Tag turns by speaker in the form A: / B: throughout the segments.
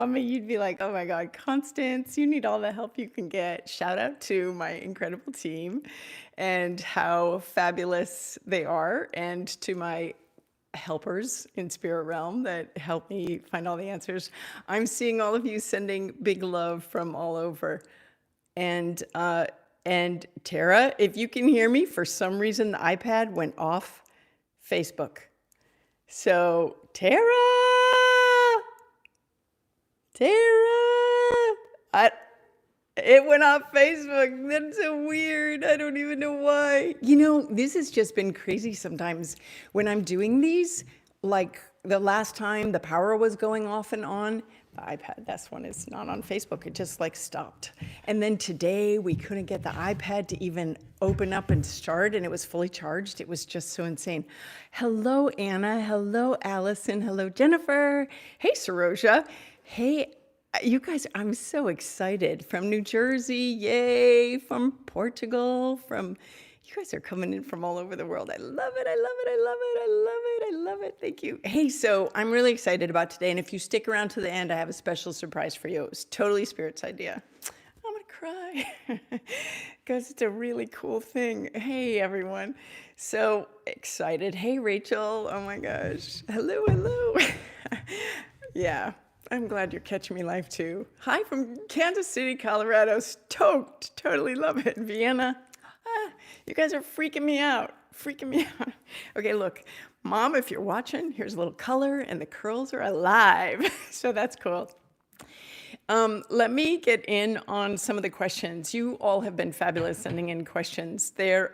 A: I mean, you'd be like, oh my God, Constance, you need all the help you can get. Shout out to my incredible team and how fabulous they are, and to my helpers in spirit realm that help me find all the answers. I'm seeing all of you sending big love from all over. And and Tara, if you can hear me, for some reason the iPad went off Facebook. So Tara, I, it went off Facebook. That's so weird. I don't even know why. You know, this has just been crazy sometimes when I'm doing these. Like the last time the power was going off and on, the iPad, this one is not on Facebook. It just like stopped. And then today we couldn't get the iPad to even open up and start, and it was fully charged. It was just so insane. Hello, Anna. Hello, Allison. Hello, Jennifer. Hey, Saroja. Hey, you guys, I'm so excited. From New Jersey, yay. From Portugal, you guys are coming in from all over the world. I love it, I love it, I love it, I love it, I love it. Thank you. Hey, so I'm really excited about today, and if you stick around to the end, I have a special surprise for you. It was totally Spirit's idea. I'm gonna cry because it's a really cool thing. Hey, everyone. So excited. Hey, Rachel. Oh my gosh. Hello, hello. Yeah. I'm glad you're catching me live too. Hi from Kansas City, Colorado. Stoked. Totally love it. Vienna. You guys are freaking me out. Freaking me out. Okay, look. Mom, if you're watching, here's a little color, and the curls are alive. So that's cool. Let me get in on some of the questions. You all have been fabulous sending in questions. The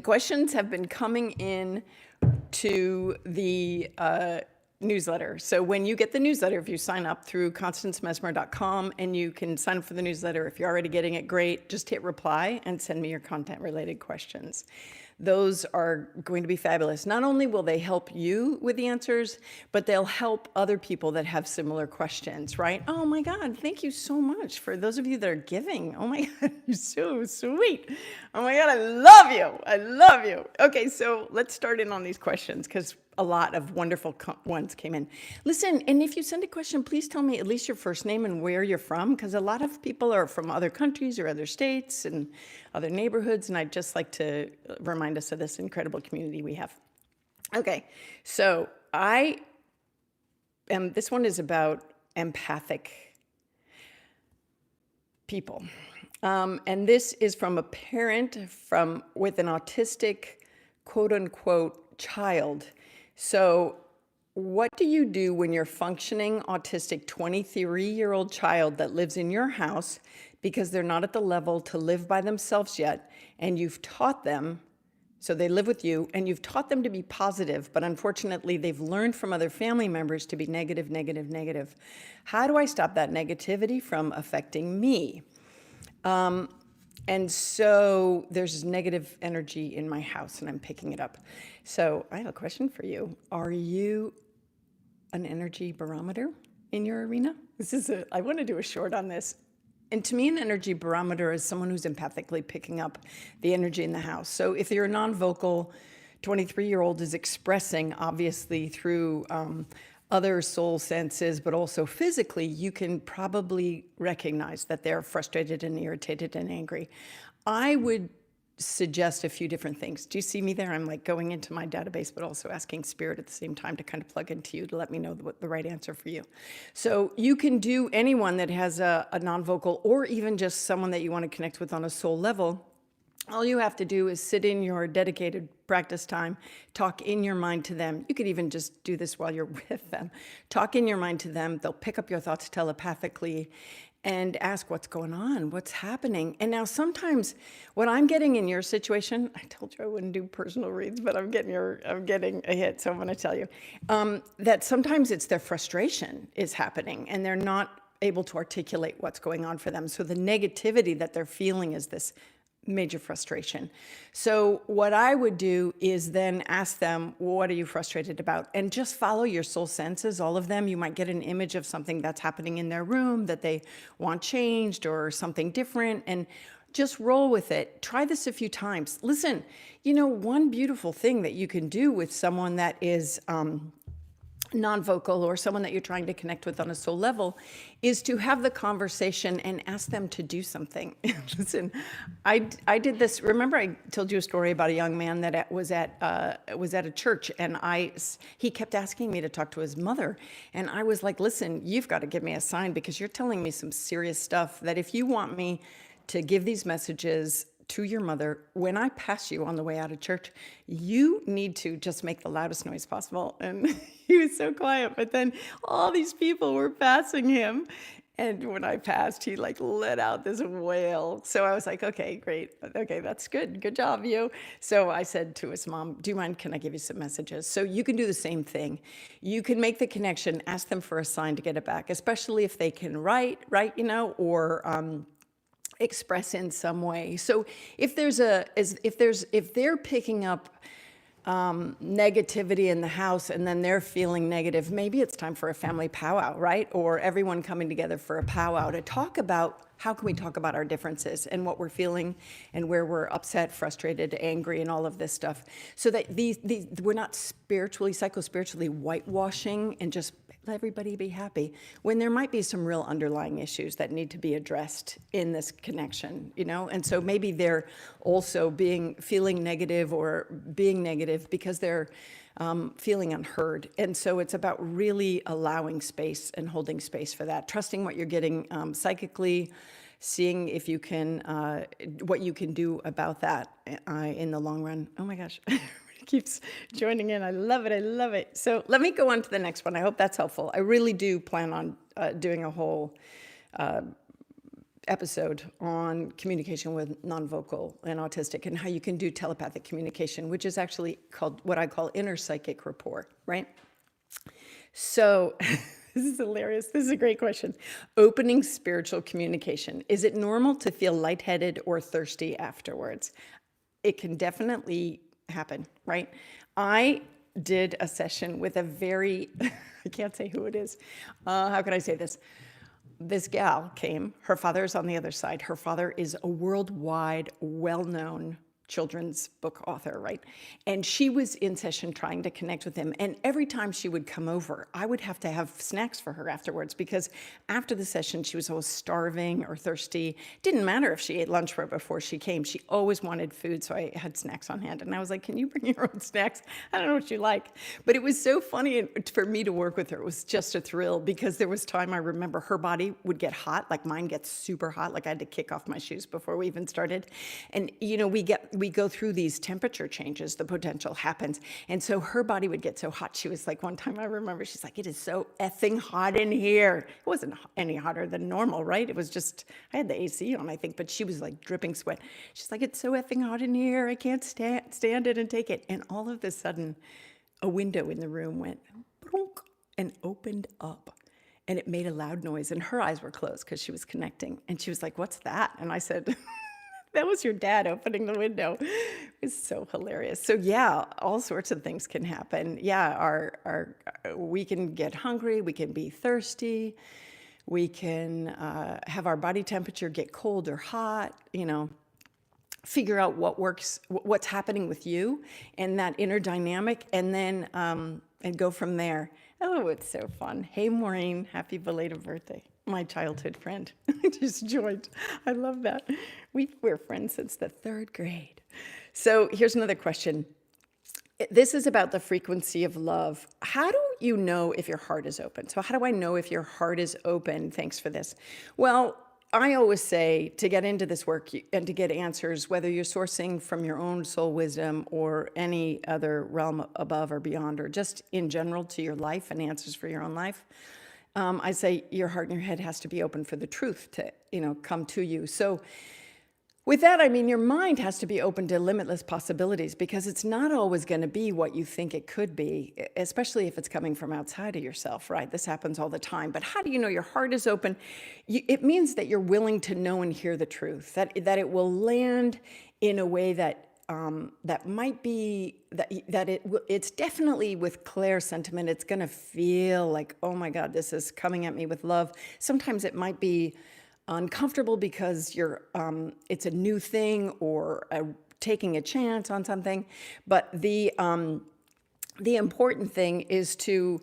A: questions have been coming in to the newsletter. So when you get the newsletter, if you sign up through constancemessmer.com, and you can sign up for the newsletter. If you're already getting it, great. Just hit reply and send me your content related questions. Those are going to be fabulous. Not only will they help you with the answers, but they'll help other people that have similar questions, right? Oh my God, thank you so much for those of you that are giving. Oh my God, you're so sweet. Oh my God, I love you. I love you. Okay, so let's start in on these questions, because a lot of wonderful ones came in. Listen, and if you send a question, please tell me at least your first name and where you're from, because a lot of people are from other countries or other states and other neighborhoods, and I'd just like to remind us of this incredible community we have. Okay, so this one is about empathic people. And this is from a parent with an autistic, quote unquote, child. So what do you do when your functioning autistic 23-year-old child that lives in your house because they're not at the level to live by themselves yet, and you've taught them, so they live with you, and you've taught them to be positive, but unfortunately they've learned from other family members to be negative, negative, negative. How do I stop that negativity from affecting me? And so there's negative energy in my house, and I'm picking it up. So I have a question for you. Are you an energy barometer in your arena? I want to do a short on this. And to me, an energy barometer is someone who's empathically picking up the energy in the house. So if you're a non-vocal 23-year-old is expressing, obviously, through other soul senses, but also physically, you can probably recognize that they're frustrated and irritated and angry. I would suggest a few different things. Do you see me there? I'm like going into my database, but also asking Spirit at the same time to kind of plug into you to let me know what the right answer for you. So you can do anyone that has a non-vocal, or even just someone that you want to connect with on a soul level. All you have to do is sit in your dedicated practice time, talk in your mind to them. You could even just do this while you're with them. Talk in your mind to them. They'll pick up your thoughts telepathically and ask what's going on, what's happening. And now sometimes what I'm getting in your situation, I told you I wouldn't do personal reads, but I'm getting a hit, so I'm going to tell you that sometimes it's their frustration is happening, and they're not able to articulate what's going on for them. So the negativity that they're feeling is this major frustration. So what I would do is then ask them, what are you frustrated about? And just follow your soul senses, all of them. You might get an image of something that's happening in their room that they want changed, or something different, and just roll with it. Try this a few times. Listen, one beautiful thing that you can do with someone that is non-vocal or someone that you're trying to connect with on a soul level is to have the conversation and ask them to do something. Listen, I did this. Remember, I told you a story about a young man that was at a church, and he kept asking me to talk to his mother, and I was like, "Listen, you've got to give me a sign because you're telling me some serious stuff. That if you want me to give these messages to your mother, when I pass you on the way out of church, you need to just make the loudest noise possible." And he was so quiet, but then all these people were passing him. And when I passed, he like let out this wail. So I was like, okay, great. Okay, that's good. Good job, you. So I said to his mom, do you mind, can I give you some messages? So you can do the same thing. You can make the connection, ask them for a sign to get it back, especially if they can write, or express in some way. So if they're picking up negativity in the house and then they're feeling negative, maybe it's time for a family powwow, right? Or everyone coming together for a powwow to talk about how can we talk about our differences and what we're feeling and where we're upset, frustrated, angry, and all of this stuff. So that we're not psycho-spiritually whitewashing and just let everybody be happy, when there might be some real underlying issues that need to be addressed in this connection, And so maybe they're also feeling negative or being negative because they're feeling unheard. And so it's about really allowing space and holding space for that, trusting what you're getting psychically, seeing if you can, what you can do about that in the long run. Oh my gosh. Keeps joining in. I love it. I love it. So let me go on to the next one. I hope that's helpful. I really do plan on doing a whole episode on communication with non-vocal and autistic and how you can do telepathic communication, which is actually called what I call inner psychic rapport, right? So this is hilarious. This is a great question. Opening spiritual communication. Is it normal to feel lightheaded or thirsty afterwards? It can definitely happen, right? I did a session with a very, I can't say who it is. How can I say this? This gal came, her father is on the other side. Her father is a worldwide, well-known children's book author, right? And she was in session trying to connect with him. And every time she would come over, I would have to have snacks for her afterwards, because after the session, she was always starving or thirsty. Didn't matter if she ate lunch right before she came. She always wanted food, so I had snacks on hand. And I was like, can you bring your own snacks? I don't know what you like. But it was so funny for me to work with her. It was just a thrill, because there was time I remember her body would get hot, like mine gets super hot, like I had to kick off my shoes before we even started. And, we go through these temperature changes, the potential happens. And so her body would get so hot. She was like, one time I remember, she's like, it is so effing hot in here. It wasn't any hotter than normal, right? It was just, I had the AC on, I think, but she was like dripping sweat. She's like, it's so effing hot in here. I can't stand it and take it. And all of a sudden, a window in the room went and opened up. And it made a loud noise. And her eyes were closed because she was connecting. And she was like, what's that? And I said, that was your dad opening the window. It was so hilarious. So yeah, all sorts of things can happen. Yeah, we can get hungry, we can be thirsty, we can have our body temperature get cold or hot, figure out what works, what's happening with you and that inner dynamic, and then and go from there. Oh, it's so fun. Hey, Maureen, happy belated birthday. My childhood friend just joined. I love that. We're friends since the 3rd grade. So here's another question. This is about the frequency of love. How do you know if your heart is open? So how do I know if your heart is open? Thanks for this. Well, I always say to get into this work and to get answers, whether you're sourcing from your own soul wisdom or any other realm above or beyond, or just in general to your life and answers for your own life, I say your heart and your head has to be open for the truth to, come to you. So with that, I mean, your mind has to be open to limitless possibilities, because it's not always going to be what you think it could be, especially if it's coming from outside of yourself, right? This happens all the time. But how do you know your heart is open? It means that you're willing to know and hear the truth, that it will land in a way that that might be, it's definitely with Claire sentiment, it's going to feel like, oh my God, this is coming at me with love. Sometimes it might be uncomfortable because it's a new thing or taking a chance on something. But the important thing is to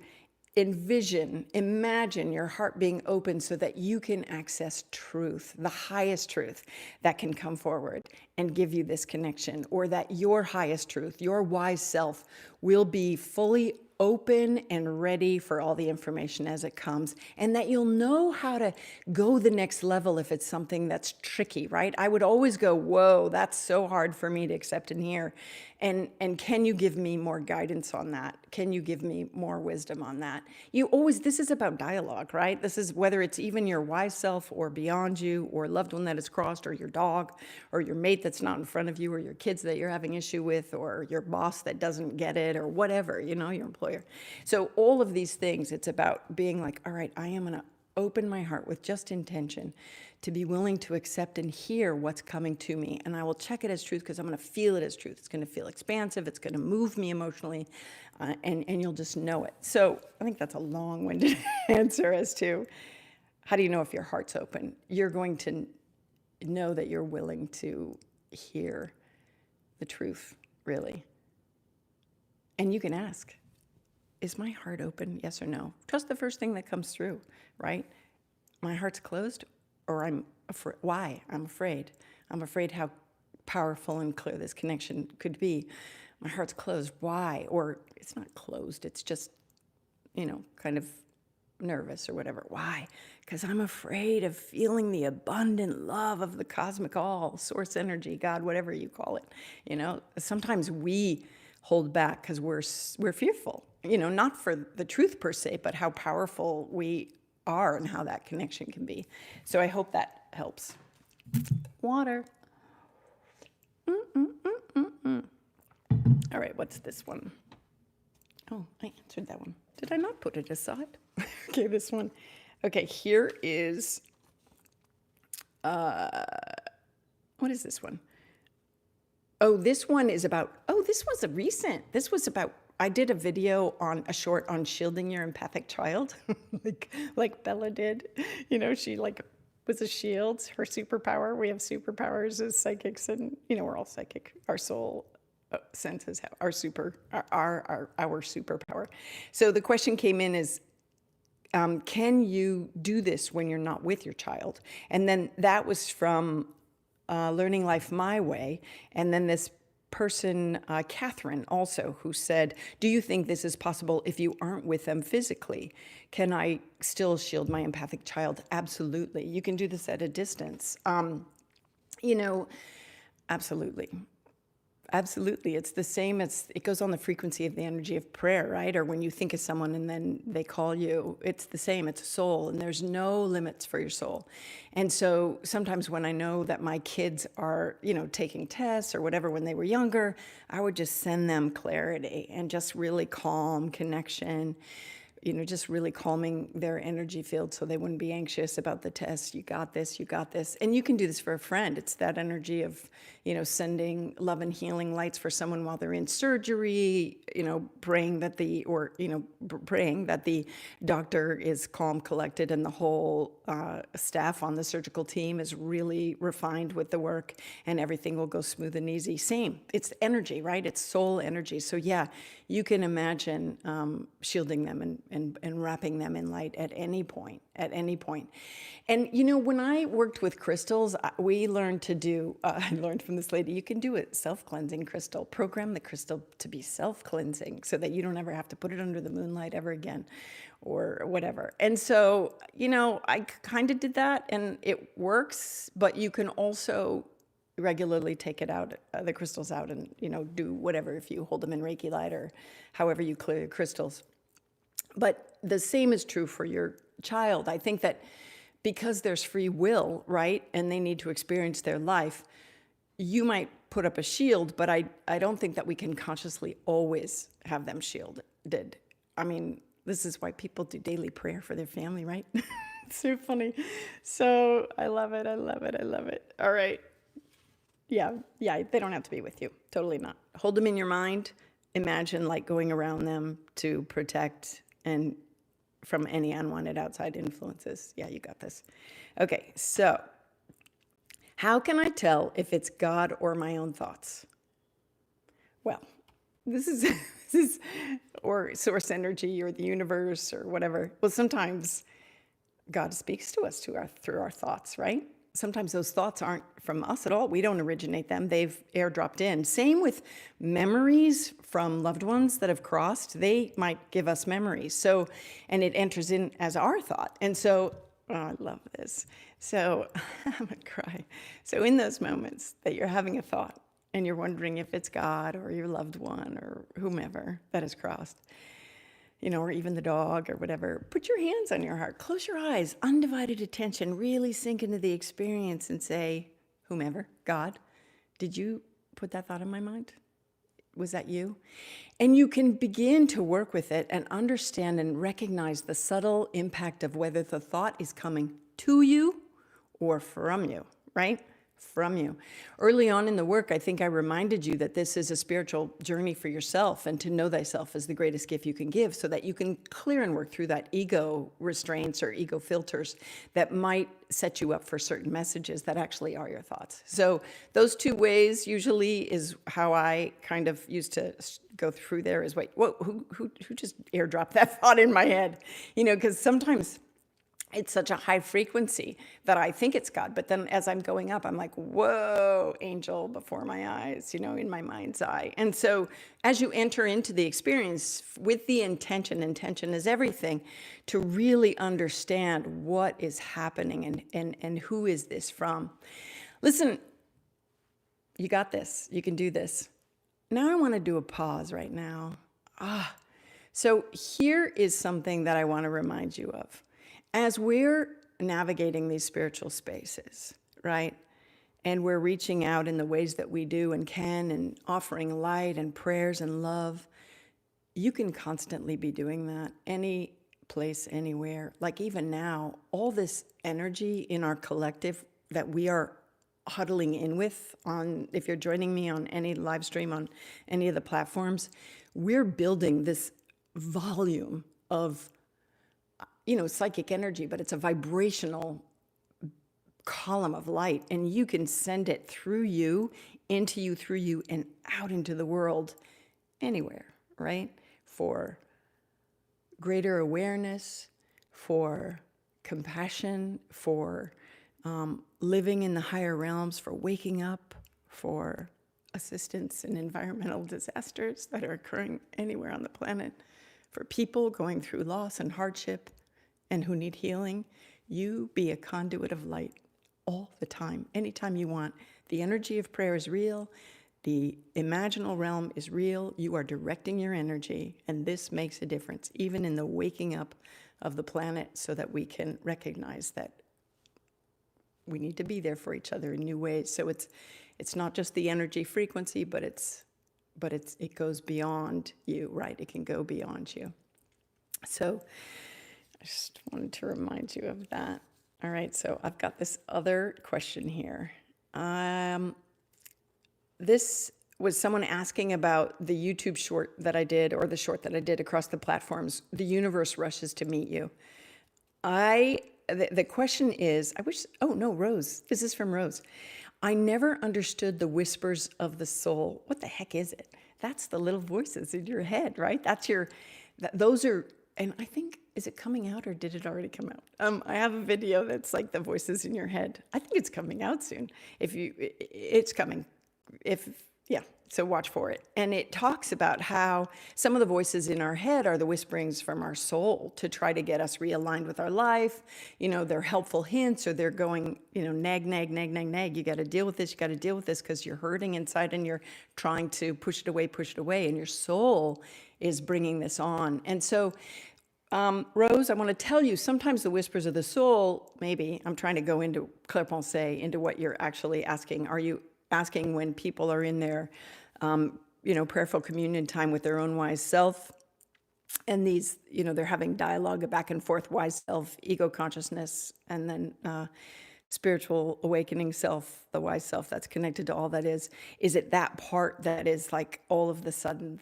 A: imagine your heart being open so that you can access truth, the highest truth that can come forward and give you this connection, or that your highest truth, your wise self, will be fully open and ready for all the information as it comes, and that you'll know how to go the next level if it's something that's tricky, right? I would always go, whoa, that's so hard for me to accept and hear. And can you give me more guidance on that? Can you give me more wisdom on that? This is about dialogue, right? This is whether it's even your wise self or beyond you, or a loved one that is crossed, or your dog, or your mate that's not in front of you, or your kids that you're having issue with, or your boss that doesn't get it, or whatever, your employer. So all of these things, it's about being like, all right, I am going to open my heart with just intention to be willing to accept and hear what's coming to me. And I will check it as truth because I'm going to feel it as truth. It's going to feel expansive. It's going to move me emotionally, and you'll just know it. So I think that's a long-winded answer as to how do you know if your heart's open? You're going to know that you're willing to hear the truth, really. And you can ask, is my heart open? Yes or no? Trust the first thing that comes through, right? My heart's closed, or I'm afraid. Why? I'm afraid. I'm afraid how powerful and clear this connection could be. My heart's closed. Why? Or it's not closed. It's just, kind of nervous or whatever. Why? Because I'm afraid of feeling the abundant love of the cosmic all, source energy, God, whatever you call it. Sometimes we hold back because we're fearful, not for the truth per se, but how powerful we are and how that connection can be. So I hope that helps. Water. All right, what's this one? Oh, I answered that one. Did I not put it aside? Okay, this one. Okay, here is, what is this one? Oh, this one is about, this was this was about, I did a video a short on shielding your empathic child, like Bella did. She was a shield, her superpower. We have superpowers as psychics, and, we're all psychic. Our soul senses our superpower. So the question came in is, can you do this when you're not with your child? And then that was from Learning Life My Way. And then this person, Catherine, also, who said, do you think this is possible if you aren't with them physically? Can I still shield my empathic child? Absolutely. You can do this at a distance. Absolutely. Absolutely. It's the same it goes on the frequency of the energy of prayer, right? Or when you think of someone and then they call you, it's the same. It's a soul, and there's no limits for your soul. And so sometimes when I know that my kids are, taking tests or whatever when they were younger, I would just send them clarity and just really calm connection, just really calming their energy field so they wouldn't be anxious about the test. You got this, you got this. And you can do this for a friend. It's that energy of, sending love and healing lights for someone while they're in surgery, praying that the doctor is calm, collected, and the whole staff on the surgical team is really refined with the work, and everything will go smooth and easy. Same. It's energy, right? It's soul energy. So yeah, you can imagine shielding them and wrapping them in light at any point. And, when I worked with crystals, we learned to do, I learned from this lady, you can do a self-cleansing crystal, program the crystal to be self-cleansing so that you don't ever have to put it under the moonlight ever again or whatever. And so, I kind of did that, and it works, but you can also regularly take it out, the crystals out, and, do whatever, if you hold them in Reiki light or however you clear your crystals. But the same is true for your child. I think that because there's free will, right, and they need to experience their life, you might put up a shield, but I don't think that we can consciously always have them shielded. I mean, this is why people do daily prayer for their family, right? It's so funny. So I love it. All right. Yeah, they don't have to be with you. Totally not. Hold them in your mind. Imagine going around them to protect and from any unwanted outside influences. Yeah, you got this. Okay, so how can I tell if it's God or my own thoughts? Well, this is or source energy or the universe or whatever. Well, sometimes God speaks to us through our thoughts, right? Sometimes those thoughts aren't from us at all. We don't originate them. They've airdropped in. Same with memories from loved ones that have crossed. They might give us memories. So, and it enters in as our thought. And so, oh, I love this. So, I'm gonna cry. So in those moments that you're having a thought and you're wondering if it's God or your loved one or whomever that has crossed, or even the dog or whatever, put your hands on your heart, close your eyes, undivided attention, really sink into the experience and say, whomever, God, did you put that thought in my mind? Was that you? And you can begin to work with it and understand and recognize the subtle impact of whether the thought is coming to you or from you, right? From you. Early on in the work, I think I reminded you that this is a spiritual journey for yourself, and to know thyself is the greatest gift you can give, so that you can clear and work through that ego restraints or ego filters that might set you up for certain messages that actually are your thoughts. So those two ways usually is how I kind of used to go through there is, wait, who just airdropped that thought in my head? Because sometimes it's such a high frequency that I think it's God. But then as I'm going up, I'm like, whoa, angel before my eyes, in my mind's eye. And so as you enter into the experience with the intention is everything, to really understand what is happening and who is this from. Listen, you got this. You can do this. Now I want to do a pause right now. So here is something that I want to remind you of. As we're navigating these spiritual spaces, right, and we're reaching out in the ways that we do and can, and offering light and prayers and love, you can constantly be doing that any place, anywhere. Like even now, all this energy in our collective that we are huddling in with if you're joining me on any live stream on any of the platforms, we're building this volume of psychic energy, but it's a vibrational column of light, and you can send it through you, into you, through you, and out into the world anywhere, right? For greater awareness, for compassion, for living in the higher realms, for waking up, for assistance in environmental disasters that are occurring anywhere on the planet, for people going through loss and hardship, and who need healing. You be a conduit of light all the time, anytime you want. The energy of prayer is real. The imaginal realm is real. You are directing your energy, and this makes a difference, even in the waking up of the planet, so that we can recognize that we need to be there for each other in new ways. So it's not just the energy frequency, but it goes beyond you, right? It can go beyond you. So I just wanted to remind you of that. All right, so I've got this other question here. This was someone asking about the YouTube short that I did, or the short that I did across the platforms, The Universe Rushes to Meet You. The question is, Rose, this is from Rose. I never understood the whispers of the soul. What the heck is it? That's the little voices in your head, right? Those are, and I think, is it coming out or did it already come out? I have a video that's like the voices in your head. I think it's coming out soon. It's coming. So watch for it. And it talks about how some of the voices in our head are the whisperings from our soul to try to get us realigned with our life. They're helpful hints, or they're going, nag, nag, nag, nag, nag. You got to deal with this. You got to deal with this because you're hurting inside and you're trying to push it away. And your soul is bringing this on. And so, Rose, I want to tell you, sometimes the whispers of the soul, maybe, I'm trying to go into clairPensée, into what you're actually asking. Are you asking when people are in their, prayerful communion time with their own wise self, and these, they're having dialogue, a back and forth wise self, ego consciousness, and then spiritual awakening self, the wise self that's connected to all that is it that part that is like all of the sudden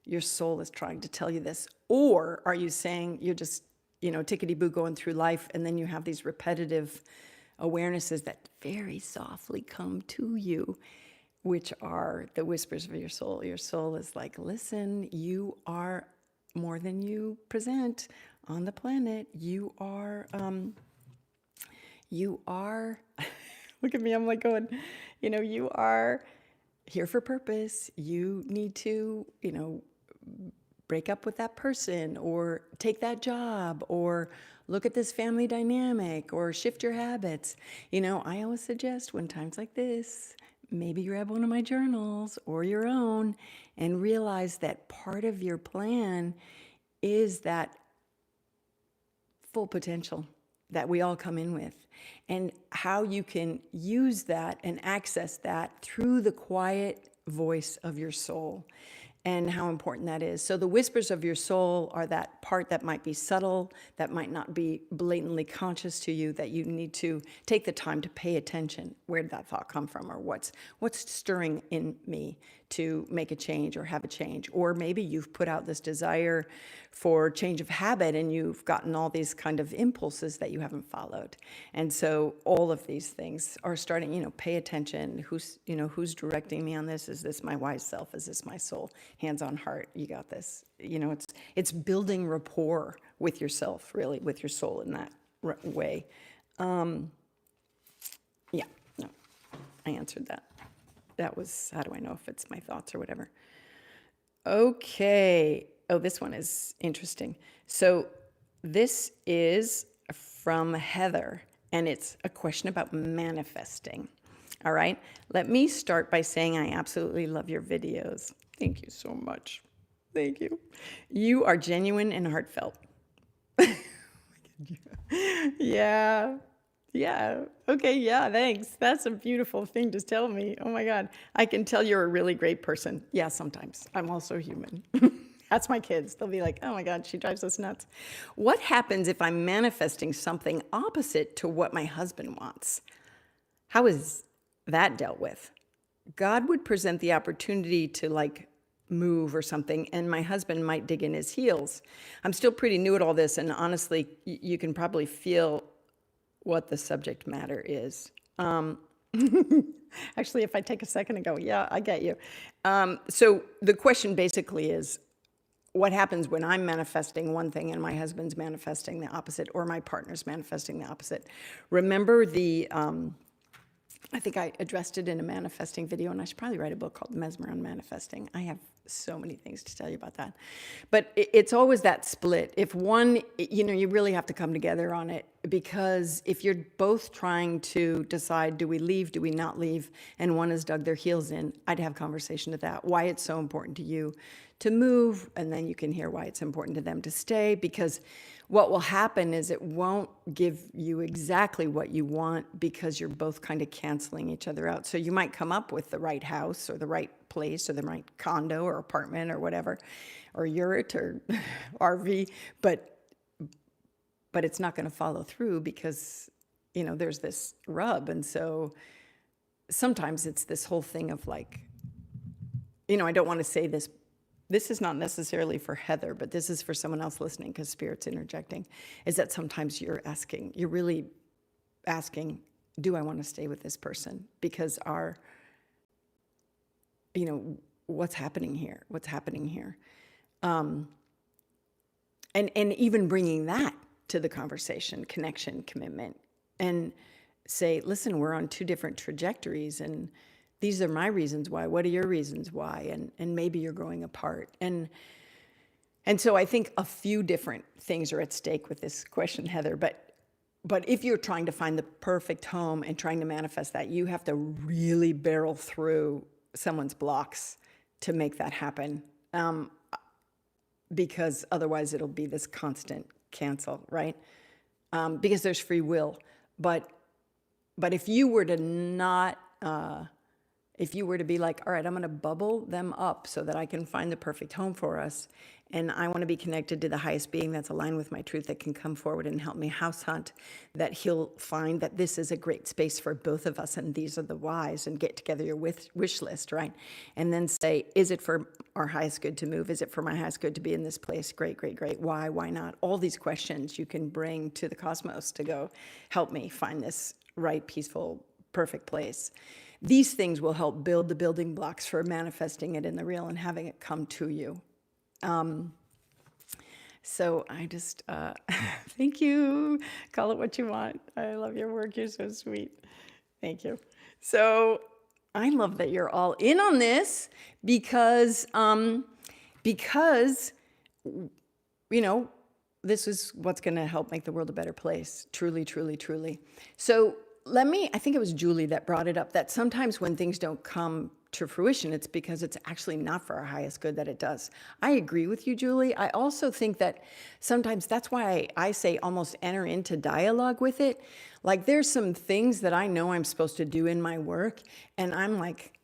A: your soul is trying to tell you this? Or are you saying you're just, tickety-boo going through life, and then you have these repetitive awarenesses that very softly come to you which are the whispers of your soul. Your soul is like, listen, you are more than you present on the planet. You are, look at me, I'm like going, you are here for purpose. You need to, break up with that person or take that job or look at this family dynamic or shift your habits. I always suggest when times like this, maybe grab one of my journals or your own and realize that part of your plan is that full potential that we all come in with, and how you can use that and access that through the quiet voice of your soul, and how important that is. So the whispers of your soul are that part that might be subtle, that might not be blatantly conscious to you, that you need to take the time to pay attention. Where did that thought come from? Or what's stirring in me to make a change or have a change? Or maybe you've put out this desire for change of habit and you've gotten all these kind of impulses that you haven't followed. And so all of these things are starting, pay attention. Who's directing me on this? Is this my wise self? Is this my soul? Hands on heart, you got this. It's building rapport with yourself, really, with your soul in that way. Yeah, no, I answered that. That was, how do I know if it's my thoughts or whatever? Okay. Oh, this one is interesting. So this is from Heather, and it's a question about manifesting. All right. Let me start by saying I absolutely love your videos. Thank you so much. Thank you. You are genuine and heartfelt. Yeah. Yeah. Okay. Yeah. Thanks. That's a beautiful thing to tell me. Oh my God. I can tell you're a really great person. Yeah, sometimes. I'm also human. That's my kids. They'll be like, oh my God, she drives us nuts. What happens if I'm manifesting something opposite to what my husband wants? How is that dealt with? God would present the opportunity to move or something, and my husband might dig in his heels. I'm still pretty new at all this, and honestly, you can probably feel what the subject matter is. Actually, if I take a second and go, yeah, I get you. So the question basically is, what happens when I'm manifesting one thing and my husband's manifesting the opposite, or my partner's manifesting the opposite? Remember I think I addressed it in a manifesting video, and I should probably write a book called Messmer on Manifesting. I have so many things to tell you about that. But it's always that split. If one, you really have to come together on it, because if you're both trying to decide, do we leave, do we not leave, and one has dug their heels in, I'd have conversation to that, why it's so important to you to move, and then you can hear why it's important to them to stay, because what will happen is it won't give you exactly what you want, because you're both kind of canceling each other out. So you might come up with the right house or the right place or the right condo or apartment or whatever, or yurt or RV, but it's not going to follow through because, there's this rub. And so sometimes it's this whole thing of I don't want to say this. This is not necessarily for Heather, but this is for someone else listening, because Spirit's interjecting, is that sometimes you're really asking, do I want to stay with this person? Because what's happening here? What's happening here? And even bringing that to the conversation, connection, commitment, and say, listen, we're on two different trajectories, and these are my reasons why. What are your reasons why? And maybe you're growing apart. And so I think a few different things are at stake with this question, Heather. But if you're trying to find the perfect home and trying to manifest that, you have to really barrel through someone's blocks to make that happen. Because otherwise it'll be this constant cancel, right? Because there's free will. But if you were to not... if you were to be like, all right, I'm going to bubble them up so that I can find the perfect home for us, and I want to be connected to the highest being that's aligned with my truth, that can come forward and help me house hunt, that he'll find that this is a great space for both of us, and these are the whys, and get together your wish list, right? And then say, is it for our highest good to move? Is it for my highest good to be in this place? Great, great, great. Why not? All these questions you can bring to the cosmos to go, help me find this right, peaceful, perfect place. These things will help build the building blocks for manifesting it in the real and having it come to you. So I just, thank you. Call it what you want. I love your work. You're so sweet. Thank you. So I love that you're all in on this because, you know, this is what's going to help make the world a better place. Truly, truly, truly. So I think it was Julie that brought it up, that sometimes when things don't come to fruition, it's because it's actually not for our highest good that it does. I agree with you, Julie. I also think that sometimes that's why I say almost enter into dialogue with it. Like there's some things that I know I'm supposed to do in my work, and I'm like,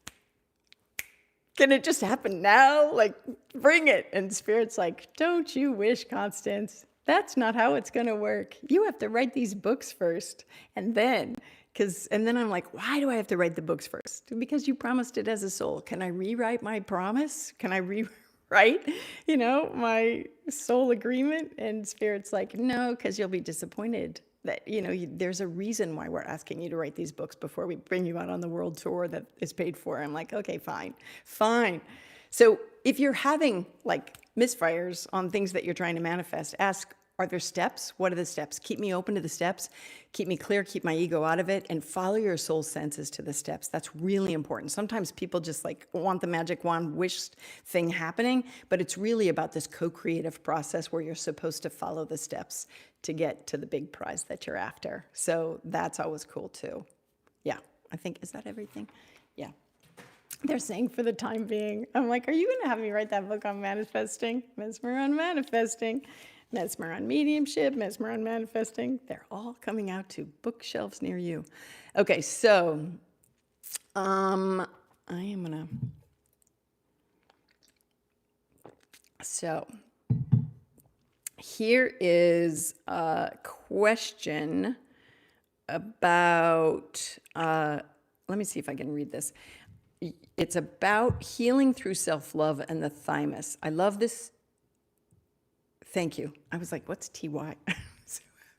A: can it just happen now? Like, bring it. And Spirit's like, don't you wish, Constance? That's not how it's going to work. You have to write these books first. And then I'm like, why do I have to write the books first? Because you promised it as a soul. Can I rewrite my promise? Can I rewrite, my soul agreement? And Spirit's like, no, because you'll be disappointed that, there's a reason why we're asking you to write these books before we bring you out on the world tour that is paid for. I'm like, okay, fine. So if you're having like misfires on things that you're trying to manifest, ask, are there steps? What are the steps? Keep me open to the steps. Keep me clear. Keep my ego out of it. And follow your soul senses to the steps. That's really important. Sometimes people just like want the magic wand wish thing happening, but it's really about this co-creative process where you're supposed to follow the steps to get to the big prize that you're after. So that's always cool too. Yeah, I think, is that everything? Yeah. They're saying for the time being. I'm like, are you going to have me write that book on manifesting? Messmer on manifesting. Messmer on mediumship, Messmer on manifesting. They're all coming out to bookshelves near you. Okay, so I am gonna. So here is a question about. Let me see if I can read this. It's about healing through self-love and the thymus. I love this. Thank you. I was like, what's TY?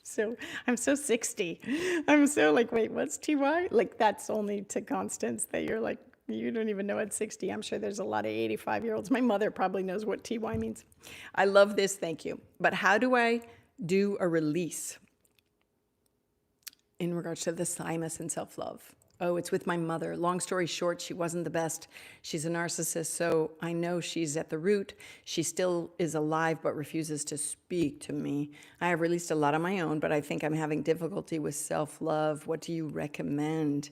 A: So I'm so 60. I'm so like, wait, what's TY? Like that's only to Constance that you're like, you don't even know at 60. I'm sure there's a lot of 85-year-olds. My mother probably knows what TY means. I love this. Thank you. But how do I do a release in regards to the thymus and self-love? Oh, it's with my mother. Long story short, she wasn't the best. She's a narcissist, so I know she's at the root. She still is alive, but refuses to speak to me. I have released a lot on my own, but I think I'm having difficulty with self-love. What do you recommend?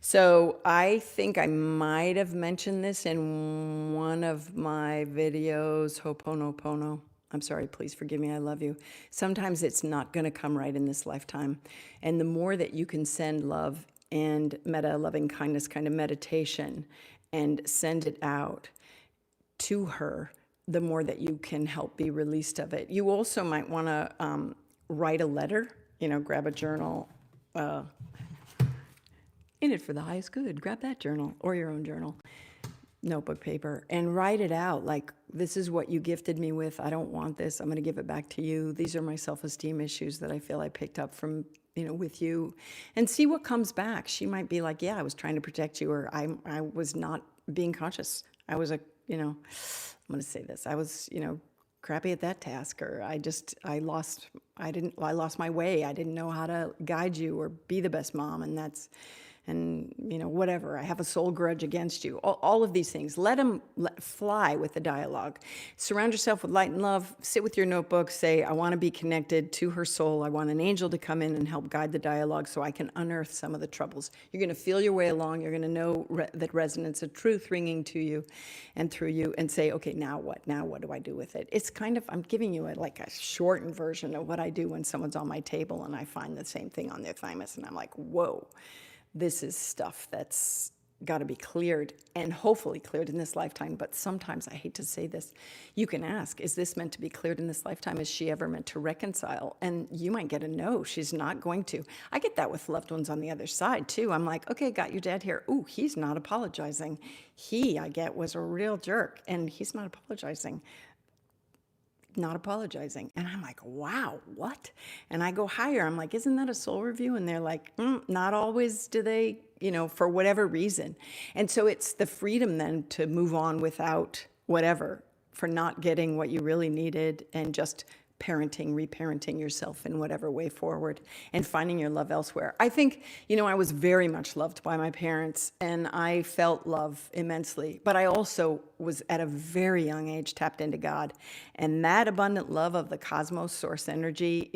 A: So I think I might have mentioned this in one of my videos, Ho'oponopono. I'm sorry, please forgive me, I love you. Sometimes it's not gonna come right in this lifetime. And the more that you can send love and meta loving kindness kind of meditation and send it out to her, the more that you can help be released of it. You also might want to write a letter, grab a journal, in it for the highest good. Grab that journal or your own journal, notebook paper, and write it out like, this is what you gifted me with. I don't want this. I'm going to give it back to you. These are my self-esteem issues that I feel I picked up from with you, and see what comes back. She might be like, yeah, I was trying to protect you, or I was not being conscious. I was I'm going to say this. I was, crappy at that task, or I lost my way. I didn't know how to guide you or be the best mom. And whatever, I have a soul grudge against you. All of these things, let them fly with the dialogue. Surround yourself with light and love. Sit with your notebook. Say, I want to be connected to her soul. I want an angel to come in and help guide the dialogue so I can unearth some of the troubles. You're going to feel your way along. You're going to know that resonance of truth ringing to you and through you, and say, okay, now what? Now what do I do with it? It's kind of, I'm giving you a shortened version of what I do when someone's on my table and I find the same thing on their thymus, and I'm like, whoa. This is stuff that's got to be cleared, and hopefully cleared in this lifetime. But sometimes, I hate to say this, you can ask, is this meant to be cleared in this lifetime? Is she ever meant to reconcile? And you might get a no, she's not going to. I get that with loved ones on the other side too. I'm like, okay, got your dad here. Ooh, he's not apologizing. He, I get, was a real jerk, and he's not apologizing. not apologizing. And I'm like, wow, what? And I go higher. I'm like, isn't that a soul review? And they're like, not always do they, for whatever reason. And so it's the freedom then to move on without whatever, for not getting what you really needed, and just reparenting yourself in whatever way forward, and finding your love elsewhere. I think, I was very much loved by my parents, and I felt love immensely, but I also was at a very young age tapped into God. And that abundant love of the cosmos source energy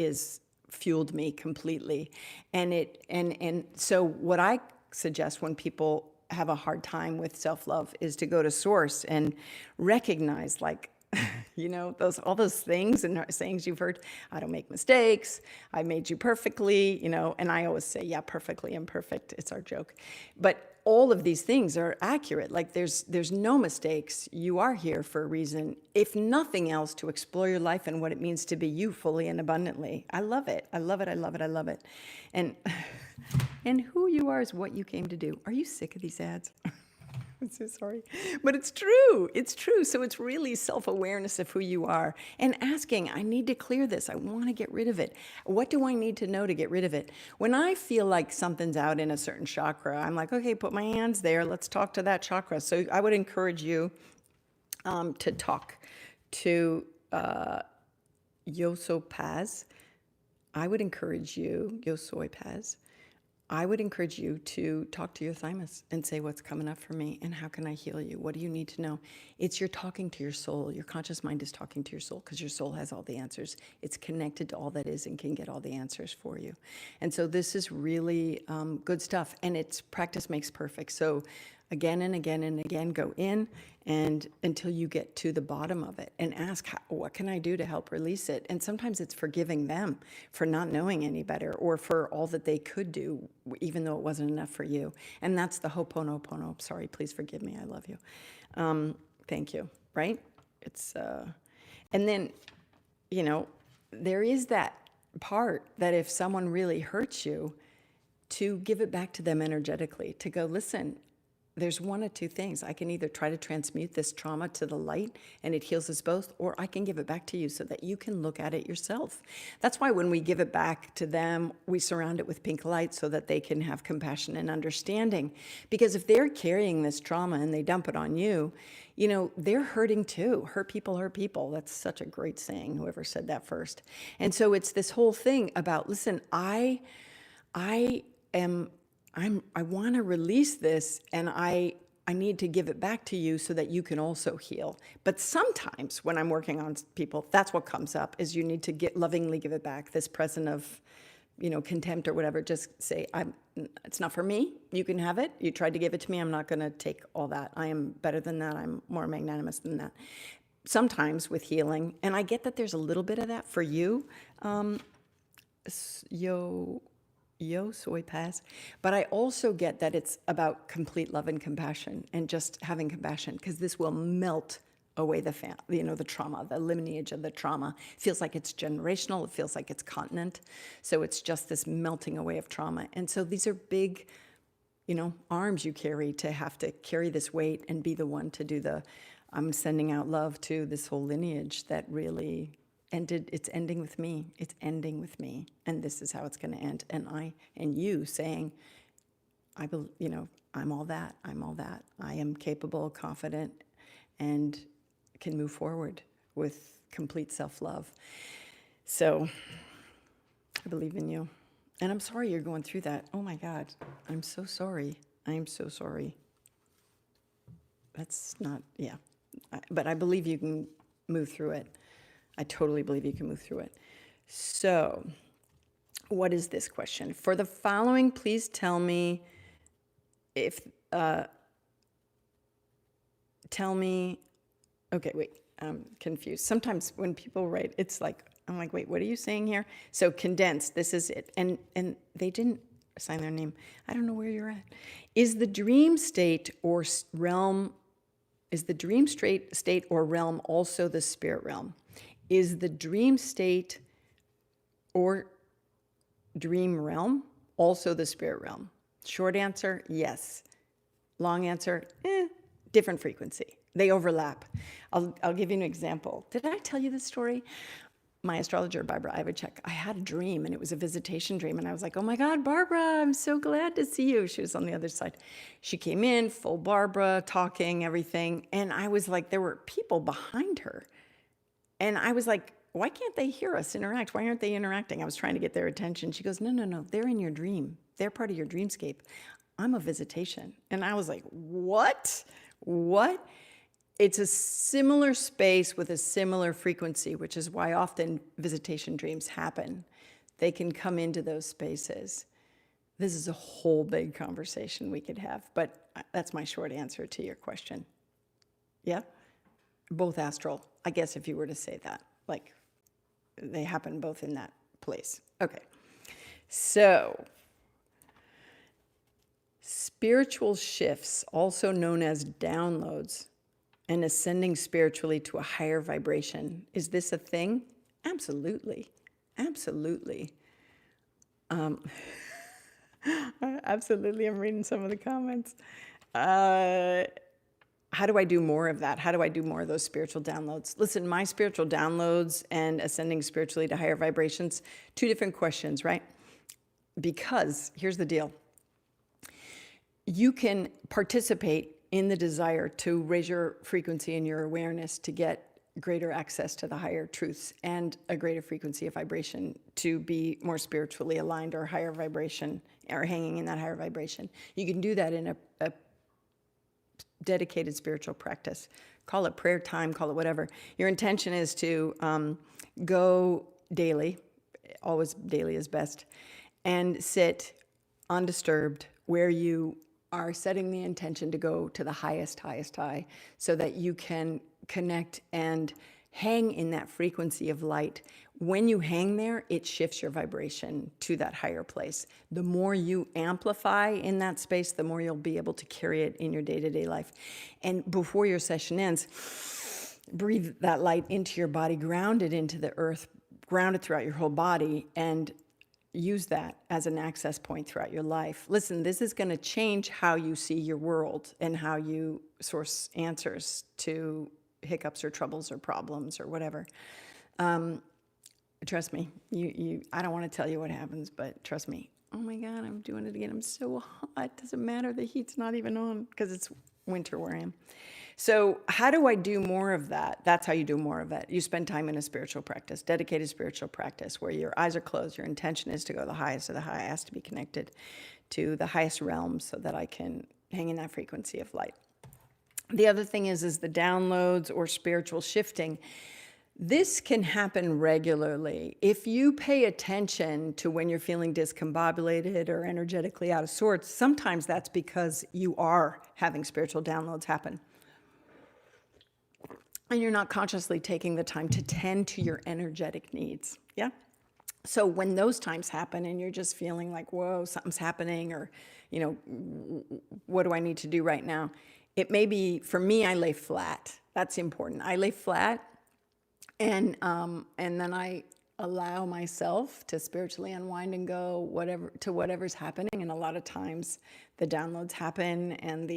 A: fueled me completely. And so what I suggest when people have a hard time with self-love is to go to source and recognize, like, all those things and sayings you've heard. I don't make mistakes. I made you perfectly, and I always say, yeah, perfectly imperfect. It's our joke. But all of these things are accurate. Like there's no mistakes. You are here for a reason, if nothing else, to explore your life and what it means to be you fully and abundantly. I love it. I love it. I love it. I love it. And who you are is what you came to do. Are you sick of these ads? I'm so sorry. But it's true. It's true. So it's really self-awareness of who you are, and asking, I need to clear this. I want to get rid of it. What do I need to know to get rid of it? When I feel like something's out in a certain chakra, I'm like, okay, put my hands there. Let's talk to that chakra. So I would encourage you to talk to Yosopaz. I would encourage you, Yosoipaz. I would encourage you to talk to your thymus and say, what's coming up for me and how can I heal you? What do you need to know? It's you're talking to your soul. Your conscious mind is talking to your soul, because your soul has all the answers. It's connected to all that is and can get all the answers for you. And so this is really good stuff, and it's practice makes perfect. So again and again and again, go in and until you get to the bottom of it, and ask, what can I do to help release it? And sometimes it's forgiving them for not knowing any better, or for all that they could do, even though it wasn't enough for you. And that's the Ho'oponopono. Sorry, please forgive me. I love you. Thank you. Right? It's, and then, there is that part that if someone really hurts you, to give it back to them energetically, to go, listen, there's one of two things. I can either try to transmute this trauma to the light and it heals us both, or I can give it back to you so that you can look at it yourself. That's why when we give it back to them, we surround it with pink light so that they can have compassion and understanding. Because if they're carrying this trauma and they dump it on you, they're hurting too. Hurt people. That's such a great saying, whoever said that first. And so it's this whole thing about, listen, I want to release this, and I need to give it back to you so that you can also heal. But sometimes when I'm working on people, that's what comes up, is you need to lovingly give it back. This present of, contempt or whatever, just say, it's not for me. You can have it. You tried to give it to me. I'm not going to take all that. I am better than that. I'm more magnanimous than that. Sometimes with healing, and I get that there's a little bit of that for you, soy pass, but I also get that it's about complete love and compassion, and just having compassion, because this will melt away the trauma, the lineage of the trauma. It feels like it's generational. It feels like it's continent. So it's just this melting away of trauma. And so these are big, arms you carry, to have to carry this weight and be the one to do I'm sending out love to this whole lineage that really it's ending with me. It's ending with me. And this is how it's going to end. And you saying, I'm all that. I'm all that. I am capable, confident, and can move forward with complete self-love. So I believe in you. And I'm sorry you're going through that. Oh my God. I'm so sorry. I'm so sorry. That's not, yeah. But I believe you can move through it. I totally believe you can move through it. So, what is this question? For the following, please tell me okay, wait, I'm confused. Sometimes when people write, it's like, I'm like, wait, what are you saying here? So condensed, this is it. And they didn't sign their name. I don't know where you're at. Is the dream state or realm also the spirit realm? Is the dream state or dream realm also the spirit realm? Short answer, yes. Long answer, different frequency. They overlap. I'll give you an example. Did I tell you this story? My astrologer, Barbara Ivacek, I had a dream, and it was a visitation dream. And I was like, oh my God, Barbara, I'm so glad to see you. She was on the other side. She came in, full Barbara, talking, everything. And I was like, there were people behind her. And I was like, why can't they hear us interact? Why aren't they interacting? I was trying to get their attention. She goes, no, they're in your dream. They're part of your dreamscape. I'm a visitation. And I was like, what? It's a similar space with a similar frequency, which is why often visitation dreams happen. They can come into those spaces. This is a whole big conversation we could have, but that's my short answer to your question. Yeah? Both astral, I guess, if you were to say that. Like, they happen both in that place. Okay. So, spiritual shifts, also known as downloads, and ascending spiritually to a higher vibration. Is this a thing? Absolutely. Absolutely. Absolutely. I'm reading some of the comments. How do I do more of that? How do I do more of those spiritual downloads? Listen, my spiritual downloads and ascending spiritually to higher vibrations, two different questions, right? Because here's the deal. You can participate in the desire to raise your frequency and your awareness to get greater access to the higher truths and a greater frequency of vibration to be more spiritually aligned or higher vibration or hanging in that higher vibration. You can do that in a dedicated spiritual practice. Call it prayer time, call it whatever. Your intention is to go daily, always daily is best, and sit undisturbed where you are setting the intention to go to the highest high, so that you can connect and hang in that frequency of light. When you hang there, it shifts your vibration to that higher place. The more you amplify in that space, the more you'll be able to carry it in your day-to-day life. And before your session ends, breathe that light into your body, ground it into the earth, ground it throughout your whole body, and use that as an access point throughout your life. Listen, this is going to change how you see your world and how you source answers to hiccups or troubles or problems or whatever. Trust me, I don't want to tell you what happens, but trust me. Oh my God, I'm doing it again. I'm so hot. Doesn't matter. The heat's not even on because it's winter where I am. So how do I do more of that? That's how you do more of it. You spend time in a spiritual practice, dedicated spiritual practice, where your eyes are closed. Your intention is to go the highest of the high. I ask to be connected to the highest realm so that I can hang in that frequency of light. The other thing is the downloads or spiritual shifting. This can happen regularly. If you pay attention to when you're feeling discombobulated or energetically out of sorts, sometimes that's because you are having spiritual downloads happen. And you're not consciously taking the time to tend to your energetic needs. Yeah? So when those times happen and you're just feeling like, whoa, something's happening, or, what do I need to do right now? It may be, for me, I lay flat. That's important. I lay flat, and then I allow myself to spiritually unwind and go whatever's happening. And a lot of times the downloads happen and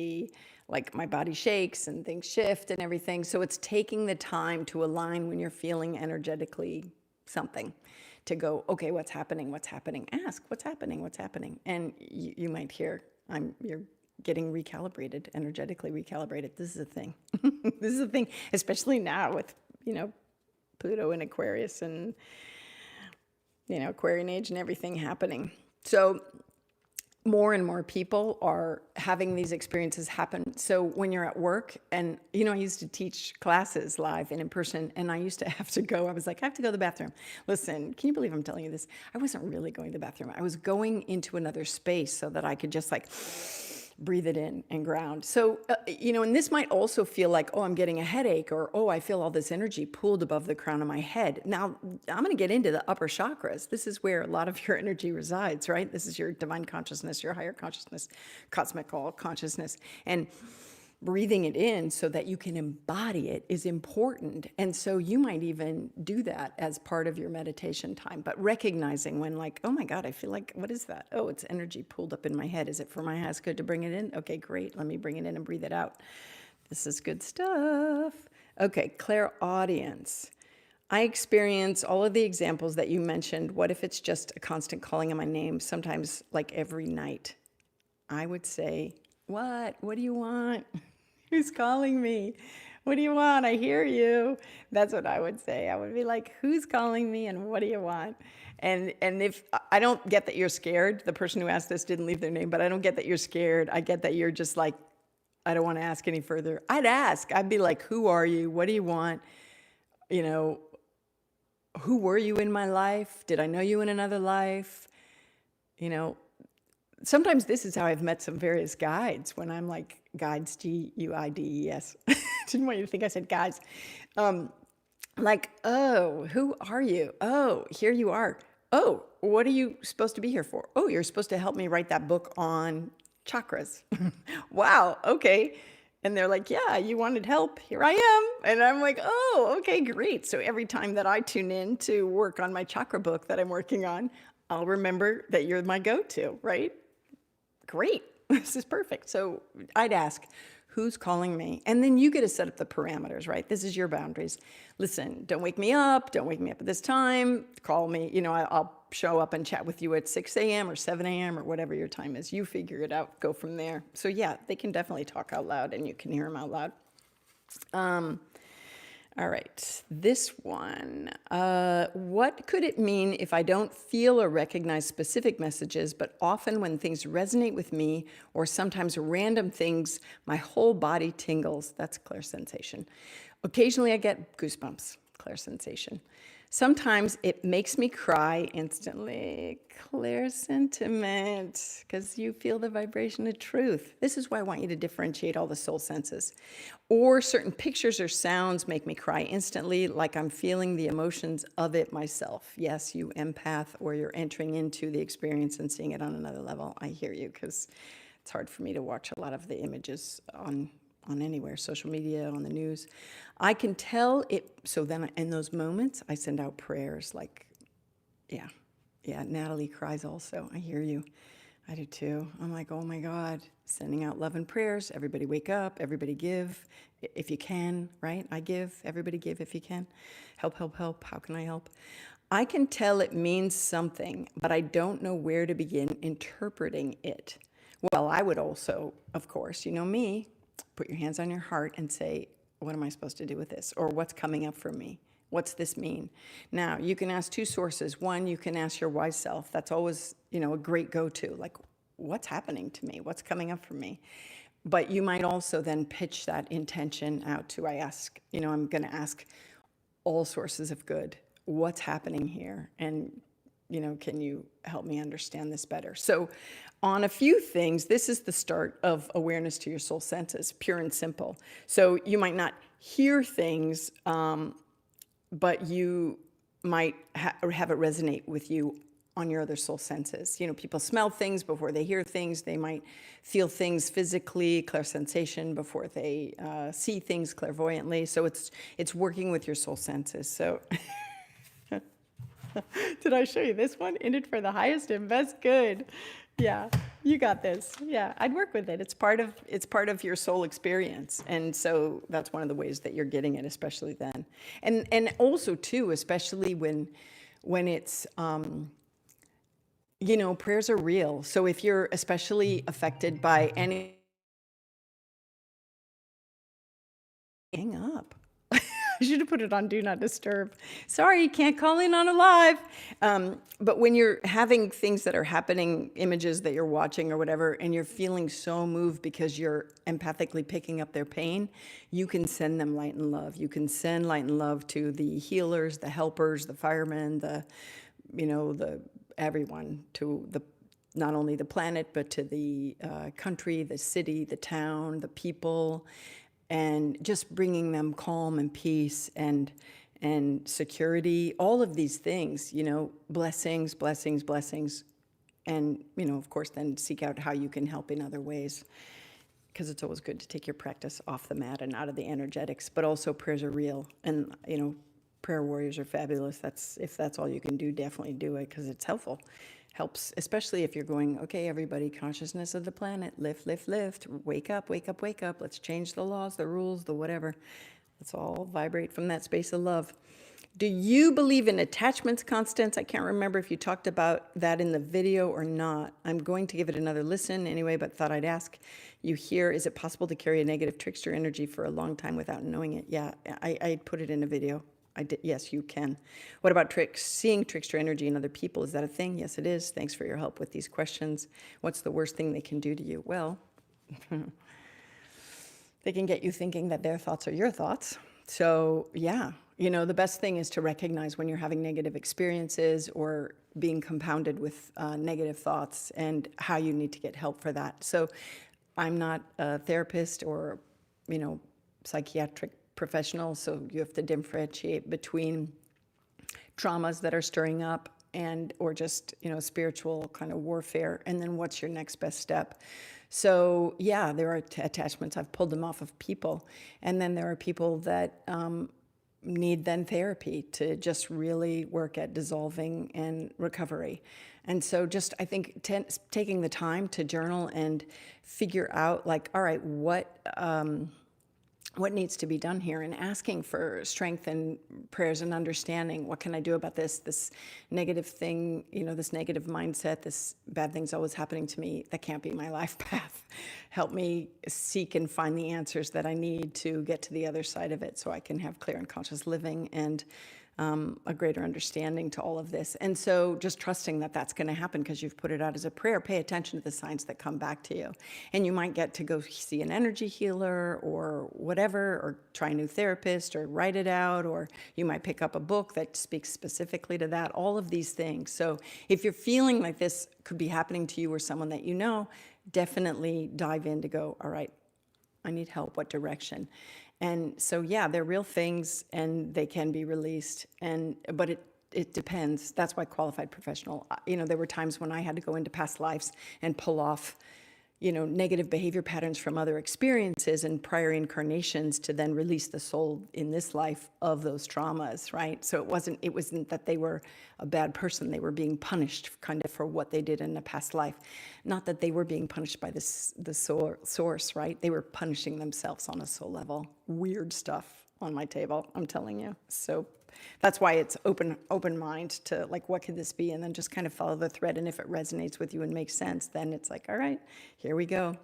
A: my body shakes and things shift and everything. So it's taking the time to align when you're feeling energetically something, to go, okay, what's happening? Ask, what's happening? And you might hear, you're getting recalibrated, energetically recalibrated. This is a thing. This is a thing, especially now with, Pluto in Aquarius and, Aquarian age and everything happening. So more and more people are having these experiences happen. So when you're at work, and, I used to teach classes live and in person, and I used to have to go. I was like, I have to go to the bathroom. Listen, can you believe I'm telling you this? I wasn't really going to the bathroom. I was going into another space so that I could just breathe it in and ground. So, and this might also feel like, oh, I'm getting a headache, or, oh, I feel all this energy pooled above the crown of my head. Now, I'm going to get into the upper chakras. This is where a lot of your energy resides, right? This is your divine consciousness, your higher consciousness, cosmic all consciousness. And breathing it in so that you can embody it is important. And so you might even do that as part of your meditation time, but recognizing when oh my God, I feel like, what is that? Oh, it's energy pooled up in my head. Is it for my highest good to bring it in? Okay, great. Let me bring it in and breathe it out. This is good stuff. Okay, ClairAudience. I experience all of the examples that you mentioned. What if it's just a constant calling of my name, sometimes like every night? I would say, what? What do you want? Who's calling me? What do you want? I hear you. That's what I would say. I would be like, who's calling me and what do you want? And if I don't get that you're scared, the person who asked this didn't leave their name, but I don't get that you're scared. I get that you're just like, I don't want to ask any further. I'd ask. I'd be like, who are you? What do you want? You know, who were you in my life? Did I know you in another life? You know, sometimes this is how I've met some various guides when I'm like, guides, Guides. Didn't want you to think I said guides. Like, oh, who are you? Oh, here you are. Oh, what are you supposed to be here for? Oh, you're supposed to help me write that book on chakras. Wow, okay. And they're like, yeah, you wanted help. Here I am. And I'm like, oh, okay, great. So every time that I tune in to work on my chakra book that I'm working on, I'll remember that you're my go-to, right? Great. This is perfect. So I'd ask, who's calling me? And then you get to set up the parameters, right? This is your boundaries. Listen, don't wake me up. Don't wake me up at this time. Call me. You know, I'll show up and chat with you at 6 a.m. or 7 a.m. or whatever your time is. You figure it out. Go from there. So yeah, they can definitely talk out loud and you can hear them out loud. All right, this one. What could it mean if I don't feel or recognize specific messages, but often when things resonate with me or sometimes random things, my whole body tingles? That's ClairSensation. Occasionally I get goosebumps, ClairSensation. Sometimes it makes me cry instantly. ClairSentiment, because you feel the vibration of truth. This is why I want you to differentiate all the soul senses. Or certain pictures or sounds make me cry instantly, like I'm feeling the emotions of it myself. Yes, you empath, or you're entering into the experience and seeing it on another level. I hear you, because it's hard for me to watch a lot of the images on anywhere, social media, on the news. I can tell it, so then in those moments, I send out prayers like, yeah, Natalie cries also. I hear you. I do too. I'm like, oh my God, sending out love and prayers. Everybody wake up, everybody give, if you can, right? I give, everybody give if you can. Help, help, help. How can I help? I can tell it means something, but I don't know where to begin interpreting it. Well, I would also, of course, you know me, put your hands on your heart and say, what am I supposed to do with this? Or what's coming up for me? What's this mean? Now, you can ask two sources. One, you can ask your wise self. That's always, you know, a great go-to. Like, what's happening to me? What's coming up for me? But you might also then pitch that intention out to, I'm going to ask all sources of good. What's happening here? And, you know, can you help me understand this better? So on a few things, this is the start of awareness to your soul senses, pure and simple. So you might not hear things, but you might have it resonate with you on your other soul senses. You know, people smell things before they hear things. They might feel things physically, clairsensation, before they see things clairvoyantly. So it's working with your soul senses. So did I show you this one? In it for the highest and best good. Yeah, you got this. Yeah, I'd work with it. It's part of your soul experience. And so that's one of the ways that you're getting it, especially then. And also too, especially when it's you know, prayers are real. So if you're especially affected by any, hang up. I should have put it on Do Not Disturb. Sorry, you can't call in on a live. But when you're having things that are happening, images that you're watching or whatever, and you're feeling so moved because you're empathically picking up their pain, you can send them light and love. You can send light and love to the healers, the helpers, the firemen, everyone, to the not only the planet, but to the country, the city, the town, the people, and just bringing them calm and peace and security, all of these things, you know, blessings, blessings, blessings. And, you know, of course, then seek out how you can help in other ways, because it's always good to take your practice off the mat and out of the energetics, but also prayers are real. And, you know, prayer warriors are fabulous. If that's all you can do, definitely do it, because it's helpful. Helps, especially if you're going, okay, everybody, consciousness of the planet, lift, lift, lift, wake up, wake up, wake up. Let's change the laws, the rules, the whatever. Let's all vibrate from that space of love. Do you believe in attachments, Constance? I can't remember if you talked about that in the video or not. I'm going to give it another listen anyway, but thought I'd ask you here. Is it possible to carry a negative trickster energy for a long time without knowing it? Yeah, I put it in a video. I did. Yes, you can. What about seeing trickster energy in other people? Is that a thing? Yes, it is. Thanks for your help with these questions. What's the worst thing they can do to you? Well, they can get you thinking that their thoughts are your thoughts. So yeah, the best thing is to recognize when you're having negative experiences or being compounded with negative thoughts and how you need to get help for that. So I'm not a therapist or, psychiatric professional, so you have to differentiate between traumas that are stirring up or just, spiritual kind of warfare, and then what's your next best step. So yeah, there are attachments. I've pulled them off of people. And then there are people that need then therapy to just really work at dissolving and recovery. And so just, I think, taking the time to journal and figure out all right, what needs to be done here, and asking for strength and prayers and understanding. What can I do about this negative thing, this negative mindset, this bad thing's always happening to me? That can't be my life path. Help me seek and find the answers that I need to get to the other side of it so I can have clear and conscious living and a greater understanding to all of this. And so just trusting that that's going to happen because you've put it out as a prayer. Pay attention to the signs that come back to you. And you might get to go see an energy healer or whatever, or try a new therapist, or write it out, or you might pick up a book that speaks specifically to that, all of these things. So if you're feeling like this could be happening to you or someone that you know, definitely dive in to go, all right, I need help. What direction? And so, yeah, they're real things and they can be released. But it depends. That's why qualified professional, there were times when I had to go into past lives and pull off, negative behavior patterns from other experiences and prior incarnations to then release the soul in this life of those traumas, right? So it wasn't that they were a bad person. They were being punished kind of for what they did in a past life. Not that they were being punished by the source, right? They were punishing themselves on a soul level. Weird stuff on my table, I'm telling you. So that's why it's open mind to what could this be? And then just kind of follow the thread. And if it resonates with you and makes sense, then it's all right, here we go.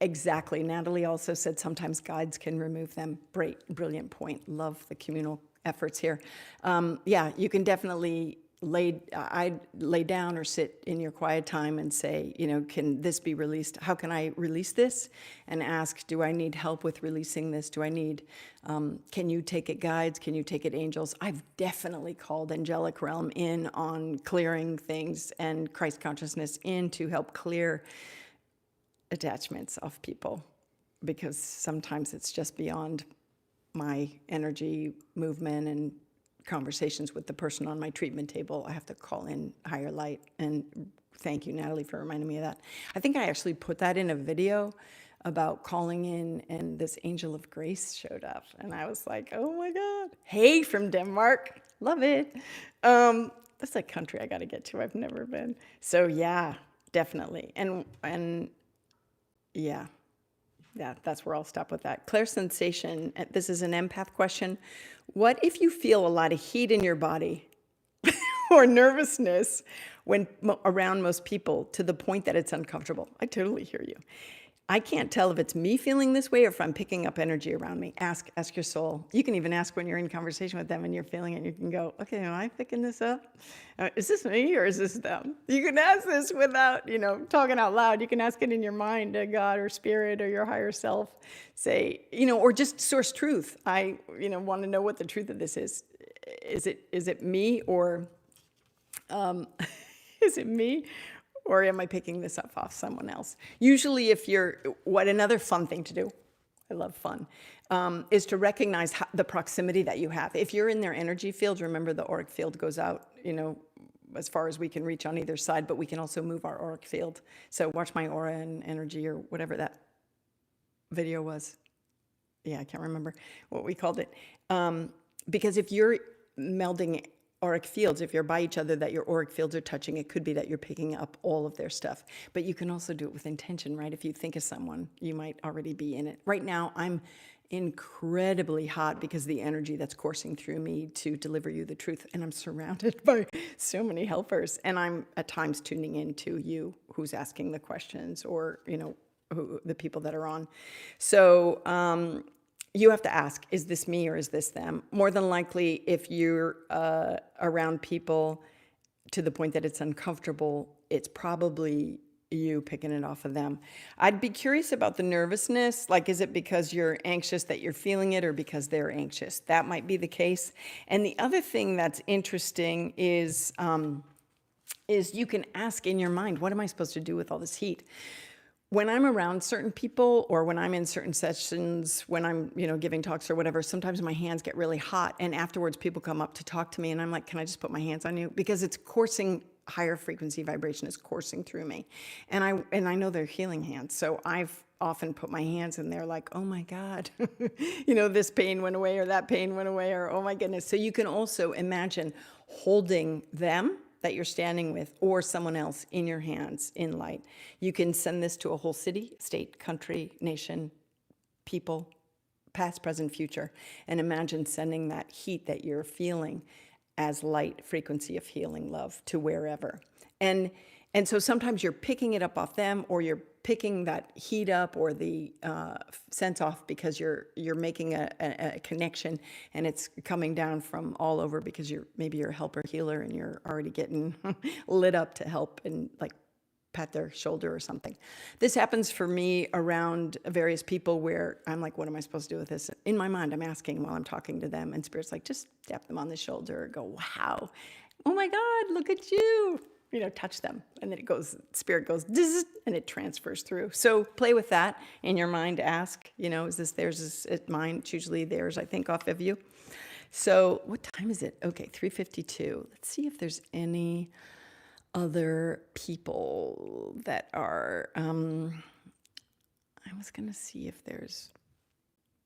A: Exactly. Natalie also said sometimes guides can remove them. Brilliant point. Love the communal efforts here. Yeah, you can definitely I'd lay down or sit in your quiet time and say, can this be released? How can I release this? And ask, do I need help with releasing this? Do I need, can you take it guides? Can you take it angels? I've definitely called angelic realm in on clearing things and Christ consciousness in to help clear attachments off people, because sometimes it's just beyond my energy movement and conversations with the person on my treatment table. I have to call in higher light. And thank you, Natalie, for reminding me of that. I think I actually put that in a video about calling in, and this angel of grace showed up. And I was like, oh my God. Hey, from Denmark. Love it. That's a country I got to get to. I've never been. So yeah, definitely. And yeah. Yeah, that's where I'll stop with that. ClairSensation, this is an empath question. What if you feel a lot of heat in your body or nervousness when around most people to the point that it's uncomfortable? I totally hear you. I can't tell if it's me feeling this way or if I'm picking up energy around me. Ask your soul. You can even ask when you're in conversation with them and you're feeling it. You can go, okay, am I picking this up? Is this me or is this them? You can ask this without, talking out loud. You can ask it in your mind to God or spirit or your higher self. Say, or just source truth. I, want to know what the truth of this is. Is it me or is it me? Or am I picking this up off someone else? Usually another fun thing to do, I love fun, is to recognize the proximity that you have. If you're in their energy field, remember the auric field goes out, as far as we can reach on either side, but we can also move our auric field. So watch my aura and energy or whatever that video was. Yeah, I can't remember what we called it. Because if you're melding auric fields, if you're by each other, that your auric fields are touching. It could be that you're picking up all of their stuff. But you can also do it with intention, right? If you think of someone, you might already be in it. Right now, I'm incredibly hot because the energy that's coursing through me to deliver you the truth. And I'm surrounded by so many helpers. And I'm at times tuning into you who's asking the questions, or, the people that are on. So, you have to ask, is this me or is this them? More than likely, if you're around people to the point that it's uncomfortable, it's probably you picking it off of them. I'd be curious about the nervousness. Like, is it because you're anxious that you're feeling it, or because they're anxious? That might be the case. And the other thing that's interesting is you can ask in your mind, what am I supposed to do with all this heat? When I'm around certain people, or when I'm in certain sessions, when I'm, giving talks or whatever, sometimes my hands get really hot, and afterwards people come up to talk to me, and I'm like, can I just put my hands on you? Because it's coursing, higher frequency vibration is coursing through me. And I know they're healing hands. So I've often put my hands in there like, oh my God, this pain went away, or that pain went away, or oh my goodness. So you can also imagine holding them that you're standing with, or someone else, in your hands in light. You can send this to a whole city, state, country, nation, people, past, present, future, and imagine sending that heat that you're feeling as light frequency of healing love to wherever. And so sometimes you're picking it up off them, or you're picking that heat up or the sense off because you're making a connection, and it's coming down from all over because maybe you're a helper healer and you're already getting lit up to help and like pat their shoulder or something. This happens for me around various people where I'm like, what am I supposed to do with this? In my mind, I'm asking while I'm talking to them, and Spirit's like, just tap them on the shoulder or go, wow, oh my God, look at you. Touch them. And then Spirit goes, zzz, and it transfers through. So play with that in your mind. Ask, is this theirs? Is it mine? It's usually theirs, I think, off of you. So what time is it? Okay, 3:52. Let's see if there's any other people that are, I was going to see if there's,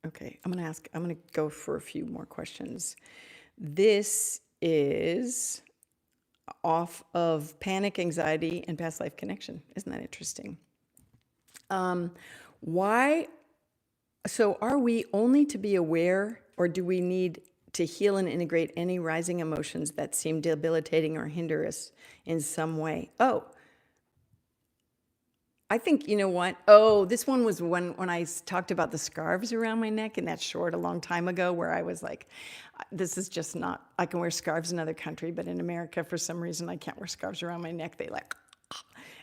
A: okay, I'm going to go for a few more questions. This is off of panic, anxiety, and past life connection. Isn't that interesting? Why? So are we only to be aware, or do we need to heal and integrate any rising emotions that seem debilitating or hinder us in some way? Oh, I think, you know what? Oh, this one was when I talked about the scarves around my neck in that short a long time ago, where I was like, this is just not, I can wear scarves in other country, but in America, for some reason, I can't wear scarves around my neck. They like,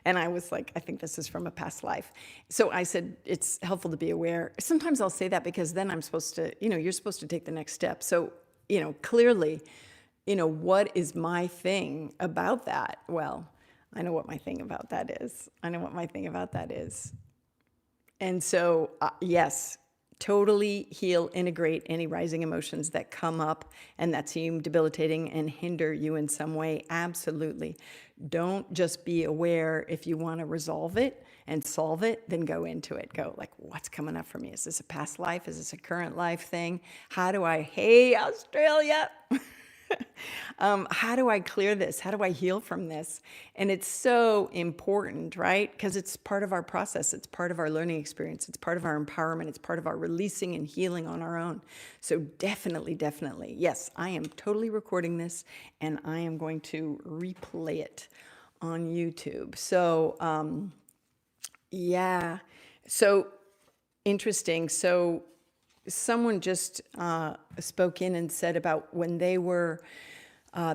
A: and I was like, I think this is from a past life. So I said, it's helpful to be aware. Sometimes I'll say that because then I'm supposed to, you're supposed to take the next step. So, clearly, what is my thing about that? Well, I know what my thing about that is. And so, yes, totally heal, integrate any rising emotions that come up and that seem debilitating and hinder you in some way. Absolutely. Don't just be aware. If you want to resolve it and solve it, then go into it. Go like, what's coming up for me? Is this a past life? Is this a current life thing? Hey, Australia. How do I clear this? How do I heal from this? And it's so important, right? Because it's part of our process. It's part of our learning experience. It's part of our empowerment. It's part of our releasing and healing on our own. So definitely, yes, I am totally recording this, and I am going to replay it on YouTube. So, yeah. So interesting. So someone just spoke in and said about when they were,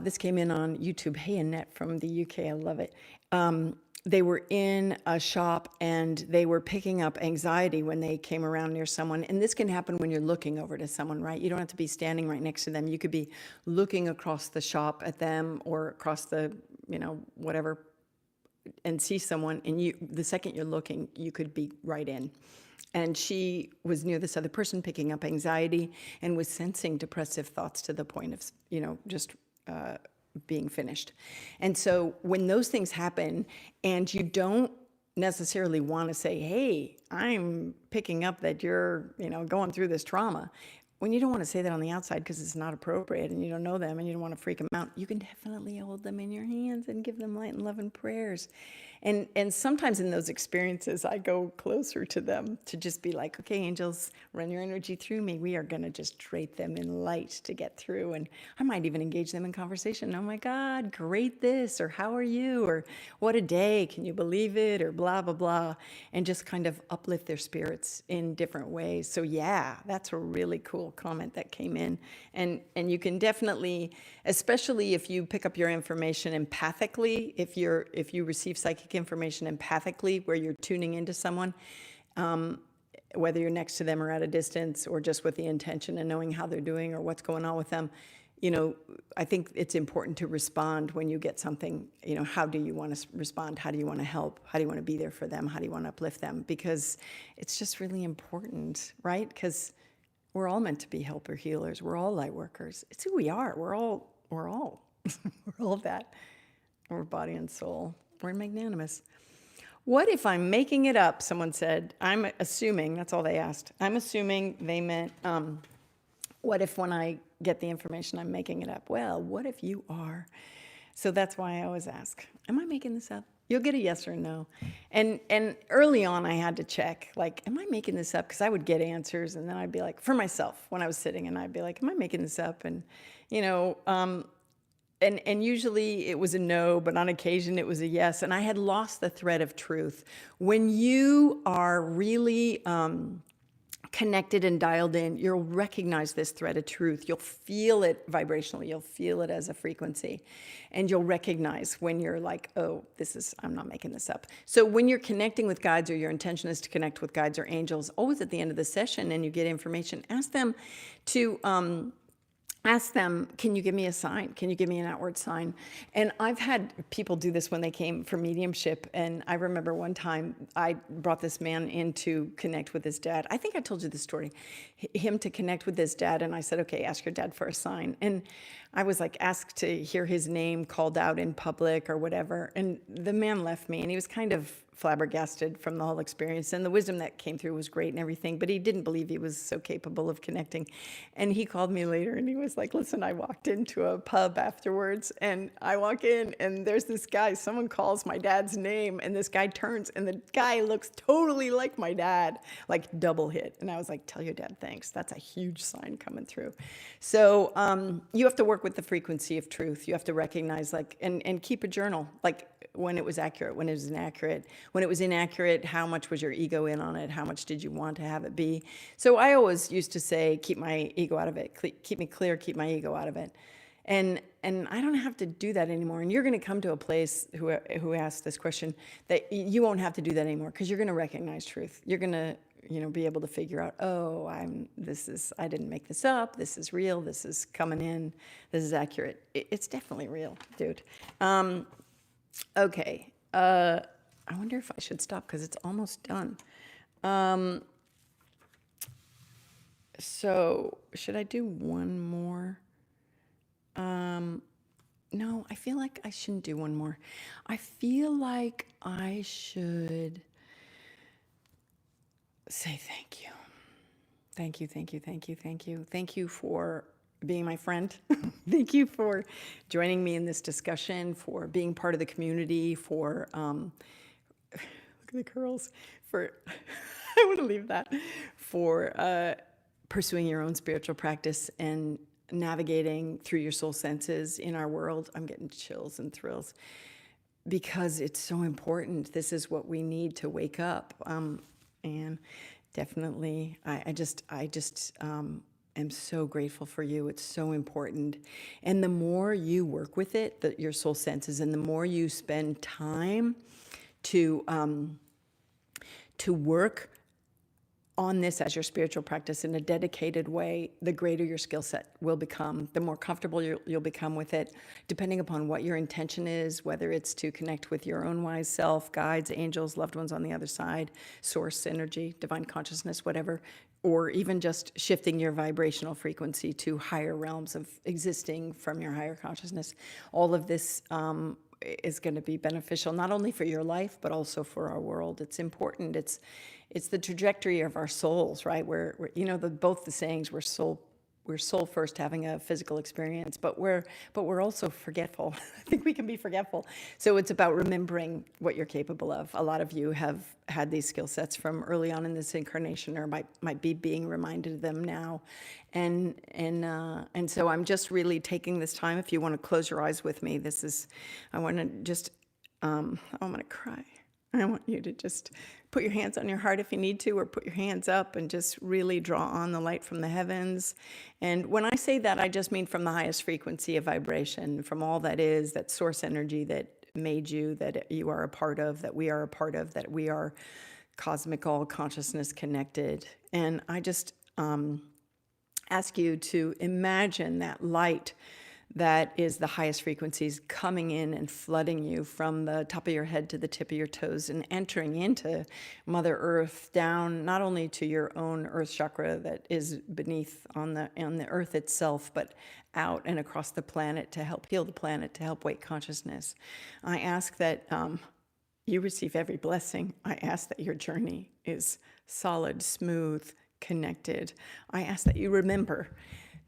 A: this came in on YouTube. Hey, Annette from the UK, I love it. They were in a shop and they were picking up anxiety when they came around near someone. And this can happen when you're looking over to someone, right? You don't have to be standing right next to them. You could be looking across the shop at them or across the, whatever, and see someone. And the second you're looking, you could be right in. And she was near this other person picking up anxiety and was sensing depressive thoughts to the point of, just being finished. And so when those things happen and you don't necessarily want to say, hey, I'm picking up that you're, going through this trauma. when you don't want to say that on the outside because it's not appropriate and you don't know them and you don't want to freak them out, you can definitely hold them in your hands and give them light and love and prayers. And sometimes in those experiences, I go closer to them to just be like, okay, angels, run your energy through me. We are going to just drape them in light to get through. And I might even engage them in conversation. Oh my God, great this, or how are you, or what a day, can you believe it, or blah, blah, blah. And just kind of uplift their spirits in different ways. So yeah, that's a really cool comment that came in. And you can definitely, especially if you pick up your information empathically, if you receive psychic information empathically, where you're tuning into someone, whether you're next to them or at a distance, or just with the intention and knowing how they're doing or what's going on with them, I think it's important to respond when you get something. How do you want to respond? How do you want to help? How do you want to be there for them? How do you want to uplift them? Because it's just really important, right? Because we're all meant to be helper healers. We're all light workers. It's who we are. We're all we're all that. We're body and soul. We're magnanimous. What if I'm making it up? Someone said. I'm assuming, that's all they asked. I'm assuming they meant, what if when I get the information I'm making it up? Well, what if you are? So that's why I always ask, am I making this up? You'll get a yes or no. And early on I had to check, like, am I making this up? Because I would get answers and then I'd be like, for myself, when I was sitting, and I'd be like, am I making this up? And, and usually it was a no, but on occasion it was a yes. And I had lost the thread of truth. When you are really connected and dialed in, you'll recognize this thread of truth. You'll feel it vibrationally. You'll feel it as a frequency. And you'll recognize when you're like, oh, I'm not making this up. So when you're connecting with guides, or your intention is to connect with guides or angels, always at the end of the session and you get information, ask them, can you give me a sign? Can you give me an outward sign? And I've had people do this when they came for mediumship. And I remember one time I brought this man in to connect with his dad. I think I told you the story. Him to connect with his dad. And I said, okay, ask your dad for a sign. And I was like asked to hear his name called out in public or whatever. And the man left me, and he was kind of flabbergasted from the whole experience. And the wisdom that came through was great and everything, but he didn't believe he was so capable of connecting. And he called me later and he was like, listen, I walked into a pub afterwards, and I walk in and there's this guy, someone calls my dad's name, and this guy turns and the guy looks totally like my dad, like double hit. And I was like, tell your dad thanks. That's a huge sign coming through. So you have to work with the frequency of truth. You have to recognize, like, and keep a journal, like when it was accurate, when it was inaccurate. When it was inaccurate, how much was your ego in on it? How much did you want to have it be? So I always used to say, keep my ego out of it. Keep me clear, keep my ego out of it. And I don't have to do that anymore. And you're going to come to a place who asks this question that you won't have to do that anymore, because you're going to recognize truth. You're going to be able to figure out, oh, I didn't make this up. This is real. This is coming in. This is accurate. It's definitely real, dude. Okay. I wonder if I should stop because it's almost done. So should I do one more? No, I feel like I shouldn't do one more. I feel like I should say thank you. Thank you, thank you, thank you, thank you. Thank you for being my friend. Thank you for joining me in this discussion, for being part of the community, for, look at the curls, for, I want to leave that, for pursuing your own spiritual practice and navigating through your soul senses in our world. I'm getting chills and thrills because it's so important. This is what we need to wake up. And definitely, I just am so grateful for you. It's so important. And the more you work with it, your soul senses, and the more you spend time to work on this as your spiritual practice in a dedicated way, the greater your skill set will become, the more comfortable you'll become with it, depending upon what your intention is, whether it's to connect with your own wise self, guides, angels, loved ones on the other side, source energy, divine consciousness, whatever, or even just shifting your vibrational frequency to higher realms of existing from your higher consciousness. All of this is going to be beneficial, not only for your life, but also for our world. It's important. It's the trajectory of our souls, right? Both the sayings, we're soul we're soul first, having a physical experience, but we're also forgetful. I think we can be forgetful. So it's about remembering what you're capable of. A lot of you have had these skill sets from early on in this incarnation, or might be being reminded of them now. And so I'm just really taking this time. If you want to close your eyes with me, I want to just, I'm going to cry. I want you to just put your hands on your heart if you need to, or put your hands up and just really draw on the light from the heavens. And when I say that, I just mean from the highest frequency of vibration, from all that is, that source energy that made you, that you are a part of, that we are a part of, that we are cosmic all consciousness connected. And I just ask you to imagine that light that is the highest frequencies coming in and flooding you from the top of your head to the tip of your toes and entering into Mother Earth, down not only to your own earth chakra that is beneath on the earth itself, but out and across the planet to help heal the planet, to help wake consciousness. I ask that you receive every blessing. I ask that your journey is solid, smooth, connected. I ask that you remember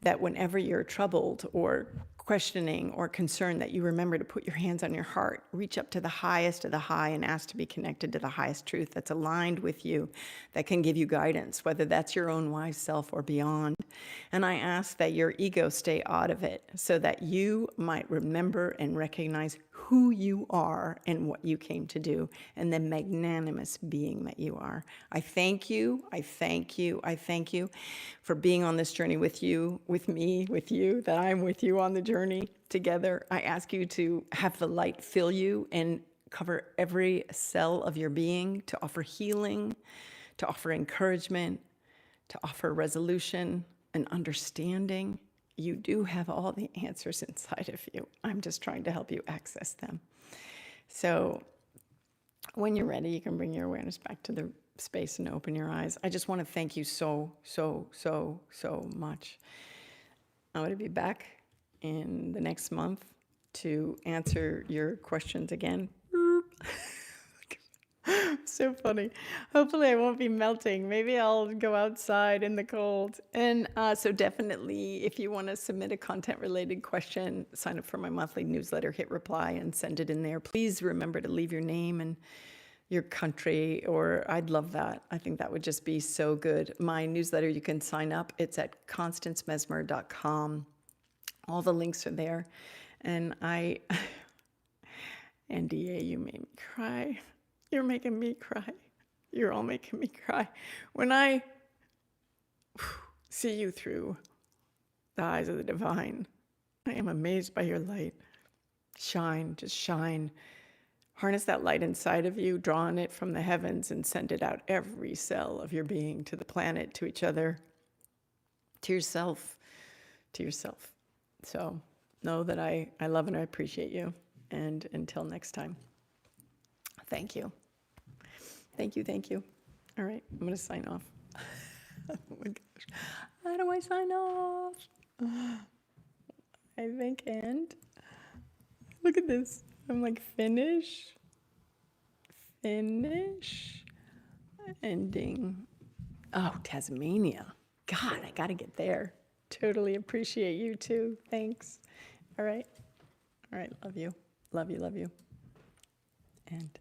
A: that whenever you're troubled or questioning or concerned, that you remember to put your hands on your heart, reach up to the highest of the high, and ask to be connected to the highest truth that's aligned with you, that can give you guidance, whether that's your own wise self or beyond. And I ask that your ego stay out of it, so that you might remember and recognize who you are and what you came to do, and the magnanimous being that you are. I thank you, I thank you, I thank you for being on this journey with you, with me, with you, that I'm with you on the journey together. I ask you to have the light fill you and cover every cell of your being, to offer healing, to offer encouragement, to offer resolution and understanding. You do have all the answers inside of you. I'm just trying to help you access them. So when you're ready, you can bring your awareness back to the space and open your eyes. I just want to thank you so much. I'm going to be back in the next month to answer your questions again. So funny. Hopefully I won't be melting. Maybe I'll go outside in the cold. And so definitely, if you want to submit a content-related question, sign up for my monthly newsletter, hit reply, and send it in there. Please remember to leave your name and your country, or I'd love that. I think that would just be so good. My newsletter, you can sign up. It's at constancemessmer.com. All the links are there. And NDA, you made me cry. You're making me cry. You're all making me cry. When I see you through the eyes of the divine, I am amazed by your light. Shine, just shine. Harness that light inside of you, draw on it from the heavens, and send it out every cell of your being, to the planet, to each other, to yourself, to yourself. So know that I love and I appreciate you. And until next time, thank you. Thank you, thank you. All right, I'm going to sign off. Oh my gosh. How do I sign off? I think end. Look at this. I'm like, finish, ending. Oh, Tasmania. God, I got to get there. Totally appreciate you too. Thanks. All right. Love you. Love you. Love you. And